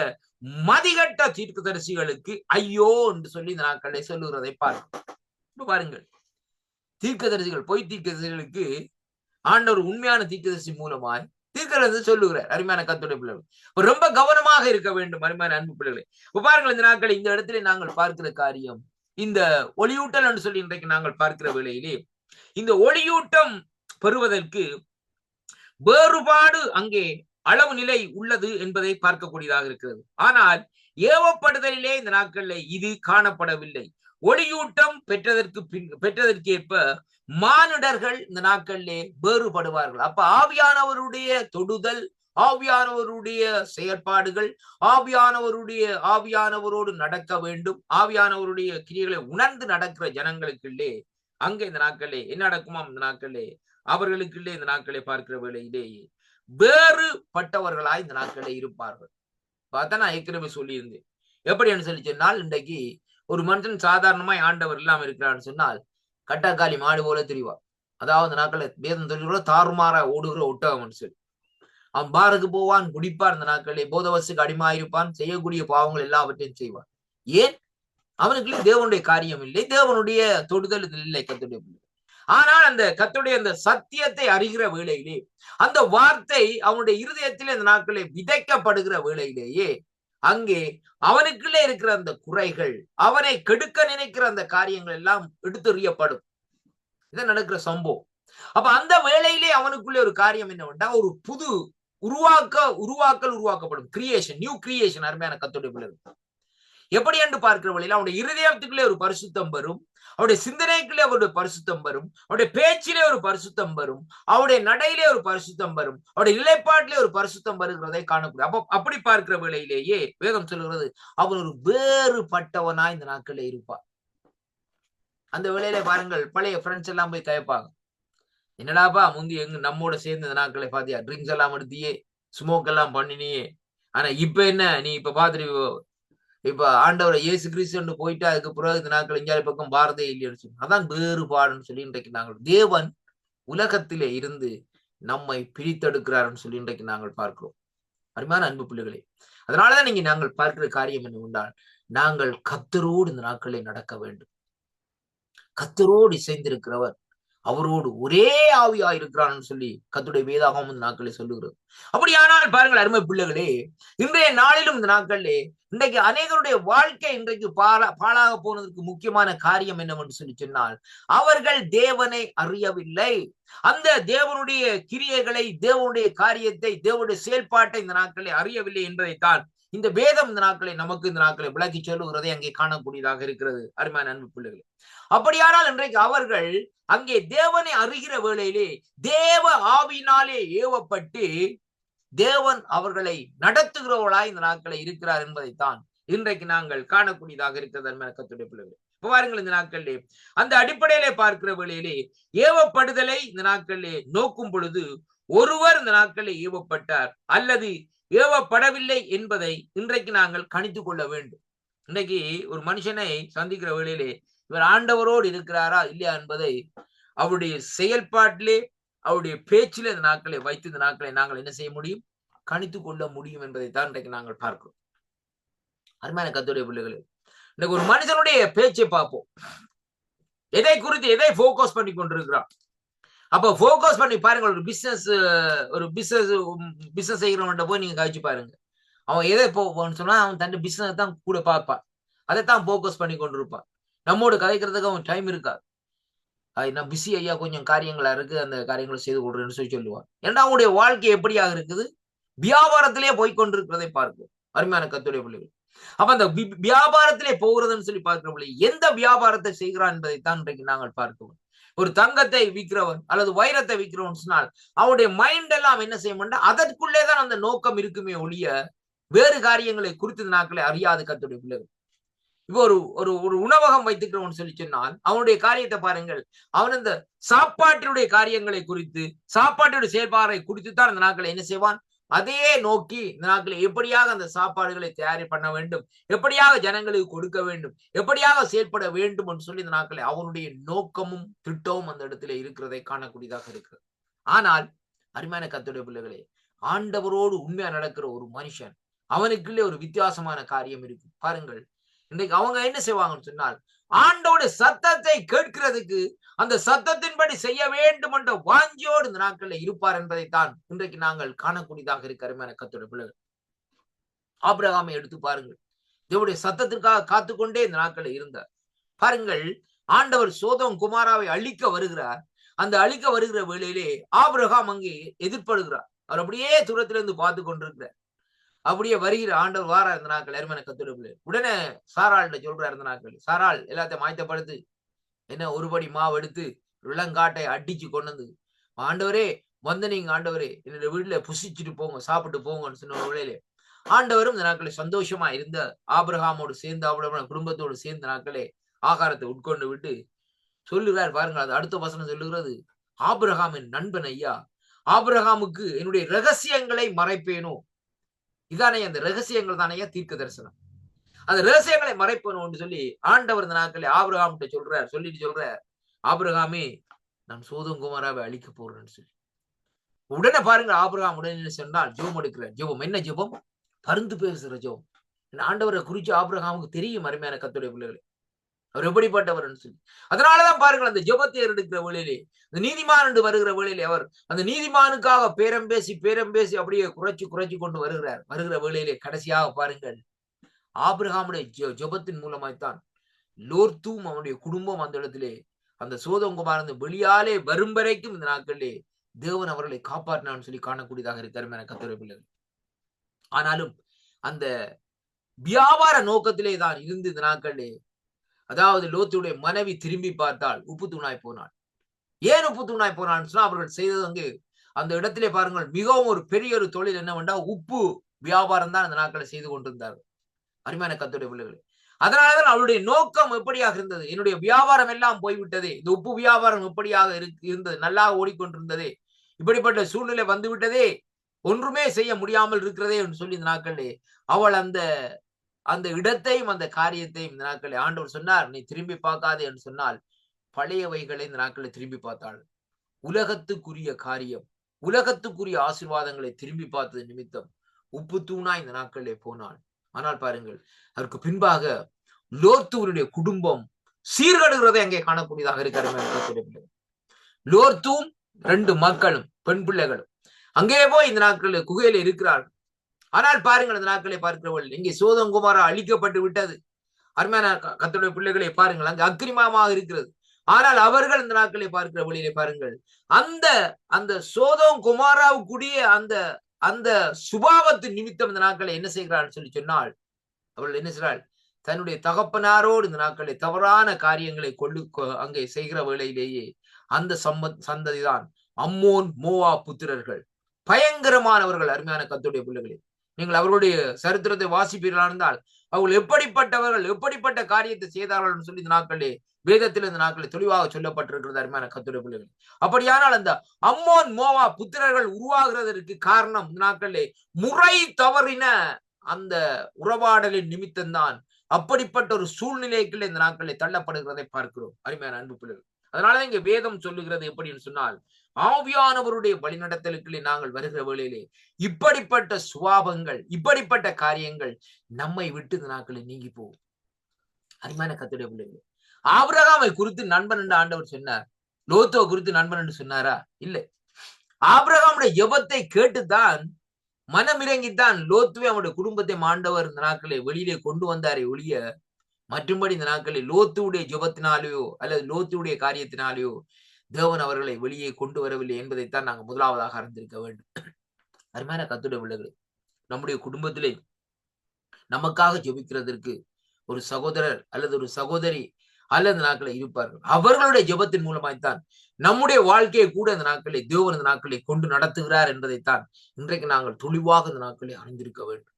மதிகட்ட தீர்க்கதரிசிகளுக்கு ஐயோ என்று சொல்லி இந்த நாட்களை சொல்லுகிறதை பாருங்கள். தீர்க்கதரிசிகள், பொய் தீர்க்கதரிசிகளுக்கு ஆண்டவர் உண்மையான தீர்க்கதரிசி மூலமாய் தீர்க்கதரிசி சொல்லுகிறார். அருமையான கர்த்தருடைய பிள்ளைகள், ரொம்ப கவனமாக இருக்க வேண்டும். அருமையான அன்பு பிள்ளைகளை, பாருங்கள், இந்த நாட்களை இந்த இடத்துல நாங்கள் பார்க்கிற காரியம், இந்த ஒளியூட்டல் என்று சொல்லி இன்றைக்கு நாங்கள் பார்க்கிற வேளையிலே இந்த ஒளியூட்டம் பெறுவதற்கு வேறுபாடு அங்கே அளவு நிலை உள்ளது என்பதை பார்க்கக்கூடியதாக இருக்கிறது. ஆனால் ஏவப்படுதலிலே இந்த நாட்கள்ல இது காணப்படவில்லை. ஒளியூட்டம் பெற்றதற்கேற்ப மானிடர்கள் இந்த நாட்களிலே வேறுபடுவார்கள். அப்ப ஆவியானவருடைய தொடுதல், ஆவியானவருடைய செயற்பாடுகள், ஆவியானவரோடு நடக்க வேண்டும். ஆவியானவருடைய கிரியைகளை உணர்ந்து நடக்கிற ஜனங்களுக்குள்ளே அங்க இந்த நாட்களே என்ன நடக்குமாம்? இந்த நாட்களே அவர்களுக்குள்ளே இந்த நாட்களை பார்க்கிற வேளையிலேயே வேறுபட்டவர்களாய் இந்த நாட்களே இருப்பார்கள். பார்த்தா நான் ஏற்கனவே சொல்லியிருந்தேன். எப்படின்னு சொல்லி சொன்னால், இன்றைக்கு ஒரு மனுஷன் சாதாரணமாய் ஆண்டவர் இல்லாம இருக்கிறான்னு சொன்னால் கட்டாக்காளி மாடு போல தெரிவார். அதாவது இந்த நாட்களை வேதம் சொல்லிக்கூட தாறுமாறா ஓடுகிற ஒட்டகம் சொல்லி அவன் பாருக்கு போவான், குடிப்பான், இந்த நாட்களே போதவசுக்கு அடிமாயிருப்பான், செய்யக்கூடிய பாவங்கள் எல்லாவற்றையும் செய்வான். ஏன்? அவனுக்கு தேவனுடைய காரியம் இல்லை, தேவனுடைய தொடுதல் இல்லை கர்த்தருடைய பிள்ளை. ஆனால் அந்த கர்த்தருடைய அந்த சத்தியத்தை அறிகிற வேளையிலே, அந்த வார்த்தை அவனுடைய இருதயத்திலே இந்த நாட்களே விதைக்கப்படுகிற வேளையிலேயே அங்கே அவனுக்குள்ளே இருக்கிற அந்த குறைகள், அவனை கெடுக்க நினைக்கிற அந்த காரியங்கள் எல்லாம் எடுத்தெறியப்படும். இதான் நடக்கிற சம்பவம். அப்ப அந்த வேளையிலே அவனுக்குள்ளே ஒரு காரியம் என்னவென்றா, ஒரு புது உருவாக்கப்படும். Creation, new creation. அருமையான கர்த்தருடைய பிள்ளைகள், எப்படி என்று பார்க்கிற வழியில் அவருடைய இருதயத்துக்குள்ளே ஒரு பரிசுத்தம் வரும், அவருடைய சிந்தனைக்குள்ளே அவருடைய பரிசுத்தம் வரும், அவருடைய பேச்சிலே ஒரு பரிசுத்தம் வரும், அவருடைய நடையிலே ஒரு பரிசுத்தம் வரும், அவருடைய நிலைப்பாட்டிலே ஒரு பரிசுத்தம் வருகிறதை காணக்கூடிய. அப்படி பார்க்கிற வேளையிலேயே வேதம் சொல்லுகிறது அவர் ஒரு வேறுபட்டவனாய் இந்த நாட்களிலே இருப்பார். அந்த வேளையில பாருங்கள், பழைய ஃப்ரெண்ட்ஸ் எல்லாம் போய் கேட்பாங்க, என்னடாப்பா முந்தி எங்க நம்மோட சேர்ந்த இந்த நாட்களை பாத்தியா, ட்ரிங்க்ஸ் எல்லாம் எடுத்தியே, ஸ்மோக் எல்லாம் பண்ணினியே, ஆனா இப்ப என்ன நீ இப்ப பாத்துட்டு இப்ப ஆண்டவரை இயேசு கிறிஸ்து போயிட்டு அதுக்கு பிறகு இந்த நாட்கள் இந்தியாவில் பக்கம் பாரதே இல்லைன்னு சொல்லி, அதான் வேறுபாடுன்னு சொல்லி இன்றைக்கு நாங்கள் தேவன் உலகத்திலே இருந்து நம்மை பிரித்தெடுக்கிறார்னு சொல்லி இன்றைக்கு நாங்கள் பார்க்கிறோம். அருமையான அன்பு பிள்ளைகளே, அதனாலதான் நீங்க நாங்கள் பார்க்கிற காரியம் என்ன உண்டால், நாங்கள் கர்த்தரோடு இந்த நாட்களை நடக்க வேண்டும். கர்த்தரோடு இசைந்திருக்கிறவர் அவரோடு ஒரே ஆவியா இருக்கிறான்னு சொல்லி கர்த்தருடைய வேதாகமம் இந்த நாட்களை சொல்லுகிறது. அப்படியானால் பாருங்கள் அருமை பிள்ளைகளே, இன்றைய நாளிலும் இந்த நாட்களிலே இன்றைக்கு அநேகருடைய வாழ்க்கை இன்றைக்கு பாழாக போனதற்கு முக்கியமான காரியம் என்னவென்று சொல்லி சொன்னால், அவர்கள் தேவனை அறியவில்லை. அந்த தேவனுடைய கிரியைகளை, தேவனுடைய காரியத்தை, தேவனுடைய செயல்பாட்டை இந்த நாட்களை அறியவில்லை என்பதைத்தான் இந்த வேதம் இந்த நாட்களை நமக்கு இந்த நாட்களை விளக்கி சொல்லுகிறதை அங்கே காணக்கூடியதாக இருக்கிறது. அருமையான அன்பு பிள்ளைகளே, அப்படியானால் இன்றைக்கு அவர்கள் அங்கே தேவனை அறிகிற வேளையிலே தேவ ஆவியினாலே ஏவப்பட்டு தேவன் அவர்களை நடத்துகிறவர்களாய் இந்த நாட்களை இருக்கிறார் என்பதைத்தான் இன்றைக்கு நாங்கள் காணக்கூடியதாக இருக்கிறது. கர்த்தருடைய பிள்ளைகளே, இப்ப பாருங்கள், இந்த நாட்களிலே அந்த அடிப்படையிலே பார்க்கிற வேளையிலே ஏவப்படுதலை இந்த நாட்களிலே நோக்கும் பொழுது ஒருவர் இந்த நாட்களில் ஏவப்பட்டார் அல்லது ஏவப்படவில்லை என்பதை இன்றைக்கு நாங்கள் கணித்துக் கொள்ள வேண்டும். இன்னைக்கு ஒரு மனுஷனை சந்திக்கிற வேளையிலே இவர் ஆண்டவரோடு இருக்கிறாரா இல்லையா என்பதை அவருடைய செயல்பாட்டிலே, அவருடைய பேச்சிலே இந்த நாட்களை வைத்து இந்த நாட்களை நாங்கள் என்ன செய்ய முடியும், கணித்துக் கொள்ள முடியும் என்பதைத்தான் இன்றைக்கு நாங்கள் பார்க்கிறோம். அருமையான கர்த்தருடைய பிள்ளைகளே, இன்னைக்கு ஒரு மனுஷனுடைய பேச்சை பார்ப்போம், எதை குறித்து எதை போக்கஸ் பண்ணி கொண்டிருக்கிறான். அப்ப போக்கஸ் பண்ணி பாருங்க, ஒரு பிசினஸ் செய்கிறவன் போய் நீங்க கழிச்சு பாருங்க, அவன் எதை போன்னு சொன்னா அவன் தன் பிசினஸ் தான் கூட பார்ப்பான், அதைத்தான் போக்கஸ் பண்ணி கொண்டிருப்பான். நம்மோடு கதைக்கிறதுக்கு அவன் டைம் இருக்காது. நான் பிஸி ஐயா, கொஞ்சம் காரியங்களா இருக்கு, அந்த காரியங்களை செய்து கொள்றேன்னு சொல்லி சொல்லுவான். ஏன்னா அவனுடைய வாழ்க்கை எப்படியாக இருக்குது, வியாபாரத்திலே போய்கொண்டிருக்கிறதை பார்க்கும். அருமையான கர்த்தருடைய பிள்ளைகள், அப்ப அந்த வியாபாரத்திலே போகிறதுன்னு சொல்லி பார்க்கிற பிள்ளை எந்த வியாபாரத்தை செய்கிறான் என்பதைத்தான் இன்றைக்கு நாங்கள் பார்க்கிறோம். ஒரு தங்கத்தை விற்கிறவன் அல்லது வைரத்தை விற்கிறவன் சொன்னால் அவனுடைய மைண்ட் எல்லாம் என்ன செய்ய மாட்டா, அதற்குள்ளேதான் அந்த நோக்கம் இருக்குமே ஒழிய வேறு காரியங்களை குறித்து நாட்களை அறியாது கர்த்தருடைய பிள்ளைகள். இப்போ ஒரு உணவகம் வைத்துக்கிறவன் சொல்லி சொன்னால் அவனுடைய காரியத்தை பாருங்கள், அவன் இந்த சாப்பாட்டினுடைய காரியங்களை குறித்து, சாப்பாட்டுடைய செயல்பாடை குறித்து தான் அந்த நாட்களை என்ன செய்வான், அதையே நோக்கி இந்த நாட்களை எப்படியாக அந்த சாப்பாடுகளை தயாரி பண்ண வேண்டும், எப்படியாக ஜனங்களுக்கு கொடுக்க வேண்டும், எப்படியாக செயல்பட வேண்டும் என்று சொல்லி இந்த நாட்களை அவனுடைய நோக்கமும் திட்டமும் அந்த இடத்துல இருக்கிறதை காணக்கூடியதாக இருக்கிறது. ஆனால் அருமையான கர்த்தருடைய பிள்ளைகளே, ஆண்டவரோடு உண்மையா நடக்கிற ஒரு மனுஷன் அவனுக்குள்ளே ஒரு வித்தியாசமான காரியம் இருக்கு. பாருங்கள், இன்றைக்கு அவங்க என்ன செய்வாங்கன்னு சொன்னால், ஆண்டோடைய சத்தத்தை கேட்கிறதுக்கு அந்த சத்தத்தின்படி செய்ய வேண்டும் என்ற வாஞ்சியோடு இந்த நாட்கள்ல இருப்பார் என்பதைத்தான் இன்றைக்கு நாங்கள் காணக்கூடியதாக இருக்க அருமையான கர்த்தருடைய பிள்ளைகள். ஆபிரகாமை எடுத்து பாருங்கள், தேவனுடைய சத்தத்திற்காக காத்துக்கொண்டே இந்த நாட்களில் இருந்தார். பாருங்கள், ஆண்டவர் சோதோம் குமாராவை அழிக்க வருகிறார். அந்த அழிக்க வருகிற வேளையிலே ஆபிரகாம் அங்கே எதிர்ப்படுகிறார். அவர் அப்படியே தூரத்திலிருந்து பார்த்து கொண்டிருக்கிறார். அப்படியே வருகிற ஆண்டவர் வாரா இருந்த நாட்கள் அருமையான கர்த்தருடைய பிள்ளை. உடனே சாராள்கிட்ட சொல்றாரு, இருந்த நாட்கள் சாராள் எல்லாத்தையும் ஆயத்தப்படுத்து, என்ன ஒருபடி மாவு எடுத்து விலங்காட்டை அடிச்சு கொண்டு வந்து, ஆண்டவரே வந்து நீங்க ஆண்டவரே என்னுடைய வீட்டுல புசிச்சுட்டு போங்க, சாப்பிட்டு போங்கன்னு சொன்ன வேளையிலே ஆண்டவரும் இந்த நாட்களை சந்தோஷமா இருந்த ஆபிரகாமோடு சேர்ந்து அவருடைய குடும்பத்தோடு சேர்ந்த நாட்களே ஆகாரத்தை உட்கொண்டு விட்டு சொல்லுகிறார். பாருங்கள், அது அடுத்த வசனம் சொல்லுகிறது, ஆபிரகாமின் நண்பன் ஐயா, ஆபிரகாமுக்கு என்னுடைய ரகசியங்களை மறைப்பேனோ. இதானே அந்த ரகசியங்கள் தானே தீர்க்க தரிசனம். அந்த ரகசியங்களை மறைப்பேனோன்னு சொல்லி ஆண்டவர் இந்த நாட்களே ஆபிரகாம் சொல்லிட்டு சொல்றார், ஆபிரகாமே நான் சோதோம் குமாராவை அழிக்க போறேன்னு சொல்லி. உடனே பாருங்க, ஆபிரகாம் உடனே சொன்னால் ஜெபம் எடுக்கிறார். ஜெபம் என்ன ஜெபம்? பருந்து பேசுற ஜெபம். ஆண்டவரை குறிச்சு ஆபிரகாமுக்கு தெரியும் அருமையான கர்த்தருடைய பிள்ளைகளே, அவர் எப்படிப்பட்டவர்னு சொல்லி. அதனாலதான் பாருங்கள், அந்த ஜெபத்தை எடுக்கிற வேளையிலே, அந்த நீதிமான் என்று வருகிற வேளையிலே அவர் அந்த நீதிமானுக்காக பேரம் பேசி அப்படியே குறைச்சு கொண்டு வருகிற வேளையிலே கடைசியாக பாருங்கள், ஆபிரகாமுடைய ஜெபத்தின் மூலமாய்த்தான் லோர்த்தும் அவனுடைய குடும்பம் அந்த இடத்திலே அந்த சோதோம் குமாரன் வெளியாலே வரும் வரைக்கும் இந்த நாட்களிலே தேவன் அவர்களை காப்பாற்றினான்னு சொல்லி காணக்கூடியதாக இருக்கிற கர்த்தருடைய பிள்ளைகள். ஆனாலும் அந்த வியாபார நோக்கத்திலே தான் இருந்து இந்த நாட்களே, அதாவது லோத்துடைய மனைவி திரும்பி பார்த்தால் உப்பு தூணாய் போனாள். ஏன் உப்பு தூணாய் போனான்னு சொன்னா அவர்கள் செய்தது அங்கு அந்த இடத்திலே பாருங்கள் மிகவும் ஒரு பெரிய ஒரு தொழில் என்னவென்றால் உப்பு வியாபாரம் தான் அந்த நாட்களை செய்து கொண்டிருந்தார்கள். அருமையான கர்த்தருடைய பிள்ளைகளே, அதனாலதான் அவளுடைய நோக்கம் எப்படியாக இருந்தது? என்னுடைய வியாபாரம் எல்லாம் போய்விட்டதே, இந்த உப்பு வியாபாரம் எப்படியாக இருந்தது, நல்லா ஓடிக்கொண்டிருந்ததே, இப்படிப்பட்ட சூழ்நிலை வந்து விட்டதே, ஒன்றுமே செய்ய முடியாமல் இருக்கிறதே என்று சொல்லி இந்த நாட்களே அவள் அந்த அந்த இடத்தையும் அந்த காரியத்தையும் இந்த நாட்களே ஆண்டவர் சொன்னார், நீ திரும்பி பார்க்காதே என்று சொன்னால் பழையவைகளை இந்த நாட்களை திரும்பி பார்த்தாள். உலகத்துக்குரிய காரியம், உலகத்துக்குரிய ஆசீர்வாதங்களை திரும்பி பார்த்தது நிமித்தம் உப்பு தூணா இந்த நாட்களிலே போனாள். ஆனால் பாருங்கள், அதற்கு பின்பாக லோத்துவனுடைய குடும்பம் சீர்கடுகிறதை அங்கே காணக்கூடியதாக இருக்கிறது. லோத்தும் 2 மக்களும் பெண் பிள்ளைகளும் அங்கே போய் இந்த நாட்களில் குகையில இருக்கிறார்கள். ஆனால் பாருங்கள், இந்த நாட்களை பார்க்கிறவர்கள் இங்கே சோதம் குமாரா அழிக்கப்பட்டு விட்டது. அருமையான கர்த்தருடைய பிள்ளைகளை பாருங்கள், அங்கு அக்கிரிமமாக இருக்கிறது. ஆனால் அவர்கள் இந்த நாட்களை பார்க்கிற வழியிலே பாருங்கள், அந்த அந்த சோதம் குமாராவுக்குரிய அந்த அந்த சுபாவத்தின் நிமித்தம் இந்த நாட்களை என்ன செய்கிறாள் சொல்லி சொன்னால், அவள் என்ன செய்கிறாள், தன்னுடைய தகப்பனாரோடு இந்த நாட்களை தவறான காரியங்களை அங்கே செய்கிற வேளையிலேயே அந்த சந்ததிதான் அம்மோன் மோவா புத்திரர்கள், பயங்கரமானவர்கள். அருமையான கர்த்தருடைய பிள்ளைகளே, நீங்கள் அவர்களுடைய சரித்திரத்தை வாசிப்பீர்களா இருந்தால் அவர்கள் எப்படிப்பட்டவர்கள், எப்படிப்பட்ட காரியத்தை செய்தார்கள் சொல்லி இந்த நாட்களே வேதத்தில் இந்த நாட்களில் தெளிவாக சொல்லப்பட்டிருக்கிறது. அருமையான கர்த்தருடைய பிள்ளைகள், அப்படியானால் அந்த அம்மோன் மோவா புத்திரர்கள் உருவாகிறதற்கு காரணம் இந்த நாட்களிலே முறை தவறின அந்த உறவாடலின் நிமித்தம்தான் அப்படிப்பட்ட ஒரு சூழ்நிலைக்குள்ள இந்த நாட்களில் தள்ளப்படுகிறதை பார்க்கிறோம். அருமையான அன்பு பிள்ளைகள், அதனாலதான் இங்க வேதம் சொல்லுகிறது எப்படின்னு சொன்னால், ஆவியானவருடைய வழிநடத்தலுக்குள்ளே நாங்கள் வருகிற வேளையிலே இப்படிப்பட்ட சுபாவங்கள், இப்படிப்பட்ட காரியங்கள் நம்மை விட்டு இந்த நாட்களில் நீங்கி போகும். அருமையான கர்த்தருடைய பிள்ளைகளே, ஆபிரகாமை குறித்து நண்பன் என்று ஆண்டவர் சொன்னார், லோத்துவை குறித்து நண்பன் என்று சொன்னாரா? இல்லை. ஆபிரகாமுடைய ஜெபத்தை கேட்டுத்தான், மனமிறங்கித்தான் லோத்துவே அவனுடைய குடும்பத்தை ஆண்டவர் இந்த நாட்களை வெளியிலே கொண்டு வந்தாரே ஒழிய, மற்றும்படி இந்த நாட்களில் லோத்துடைய ஜெபத்தினாலேயோ அல்லது லோத்துடைய காரியத்தினாலேயோ தேவன் அவர்களை வெளியே கொண்டு வரவில்லை என்பதைத்தான் நாங்கள் முதலாவதாக அறிந்திருக்க வேண்டும். அருமையான கர்த்தருடைய பிள்ளைகளே, நம்முடைய குடும்பத்திலே நமக்காக ஜெபிக்கிறதற்கு ஒரு சகோதரர் அல்லது ஒரு சகோதரி அல்லது நாட்களை இருப்பார்கள். அவர்களுடைய ஜெபத்தின் மூலமாய்த்தான் நம்முடைய வாழ்க்கையை கூட இந்த நாட்களை தேவன் இந்த நாட்களை கொண்டு நடத்துகிறார் என்பதைத்தான் இன்றைக்கு நாங்கள் தெளிவாக இந்த நாட்களை அறிந்திருக்க வேண்டும்.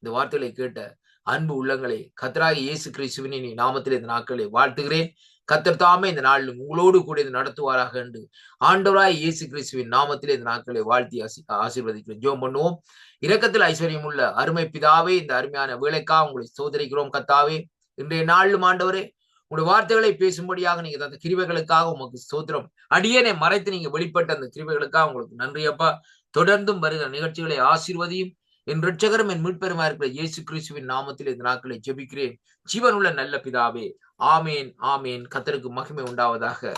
இந்த வார்த்தைகளை கேட்ட அன்பு உள்ளங்களை கர்த்தராகிய இயேசு கிறிஸ்துவின் நாமத்திலே இந்த நாட்களை வாழ்த்துகிறேன். கர்த்தர் தாமே இந்த நாளிலும் உங்களோடு கூட இது நடத்துவாராக என்று ஆண்டவராய் இயேசு கிறிஸ்துவின் நாமத்திலே இந்த நாட்களை வாழ்த்தி ஆசீர்வதிக்கிறேன். ஜெபம் பண்ணுவோம். இரக்கத்தில் ஐஸ்வர்யம் உள்ள அருமை பிதாவே, இந்த அருமையான வேலைக்காக உங்களை சோதரிக்கிறோம். கர்த்தாவே, இன்றைய நாளிலும் ஆண்டவரே உங்களுடைய வார்த்தைகளை பேசும்படியாக நீங்க தந்த கிருபைகளுக்காக உமக்கு ஸ்தோத்திரம். அடியேனை மறைத்து நீங்க வெளிப்பட்ட அந்த கிருபைகளுக்காக உங்களுக்கு நன்றி அப்பா. தொடர்ந்தும் வருகிற நிகழ்ச்சிகளை ஆசீர்வதியும். என் இரட்சகரும் என் மீட்பெருமா இருக்கிற இயேசு கிறிஸ்துவின் நாமத்தில் இந்த நாட்களை ஜெபிக்கிறேன். ஜீவனுள்ள நல்ல பிதாவே, ஆமேன் ஆமேன். கர்த்தருக்கு மகிமை உண்டாவதாக.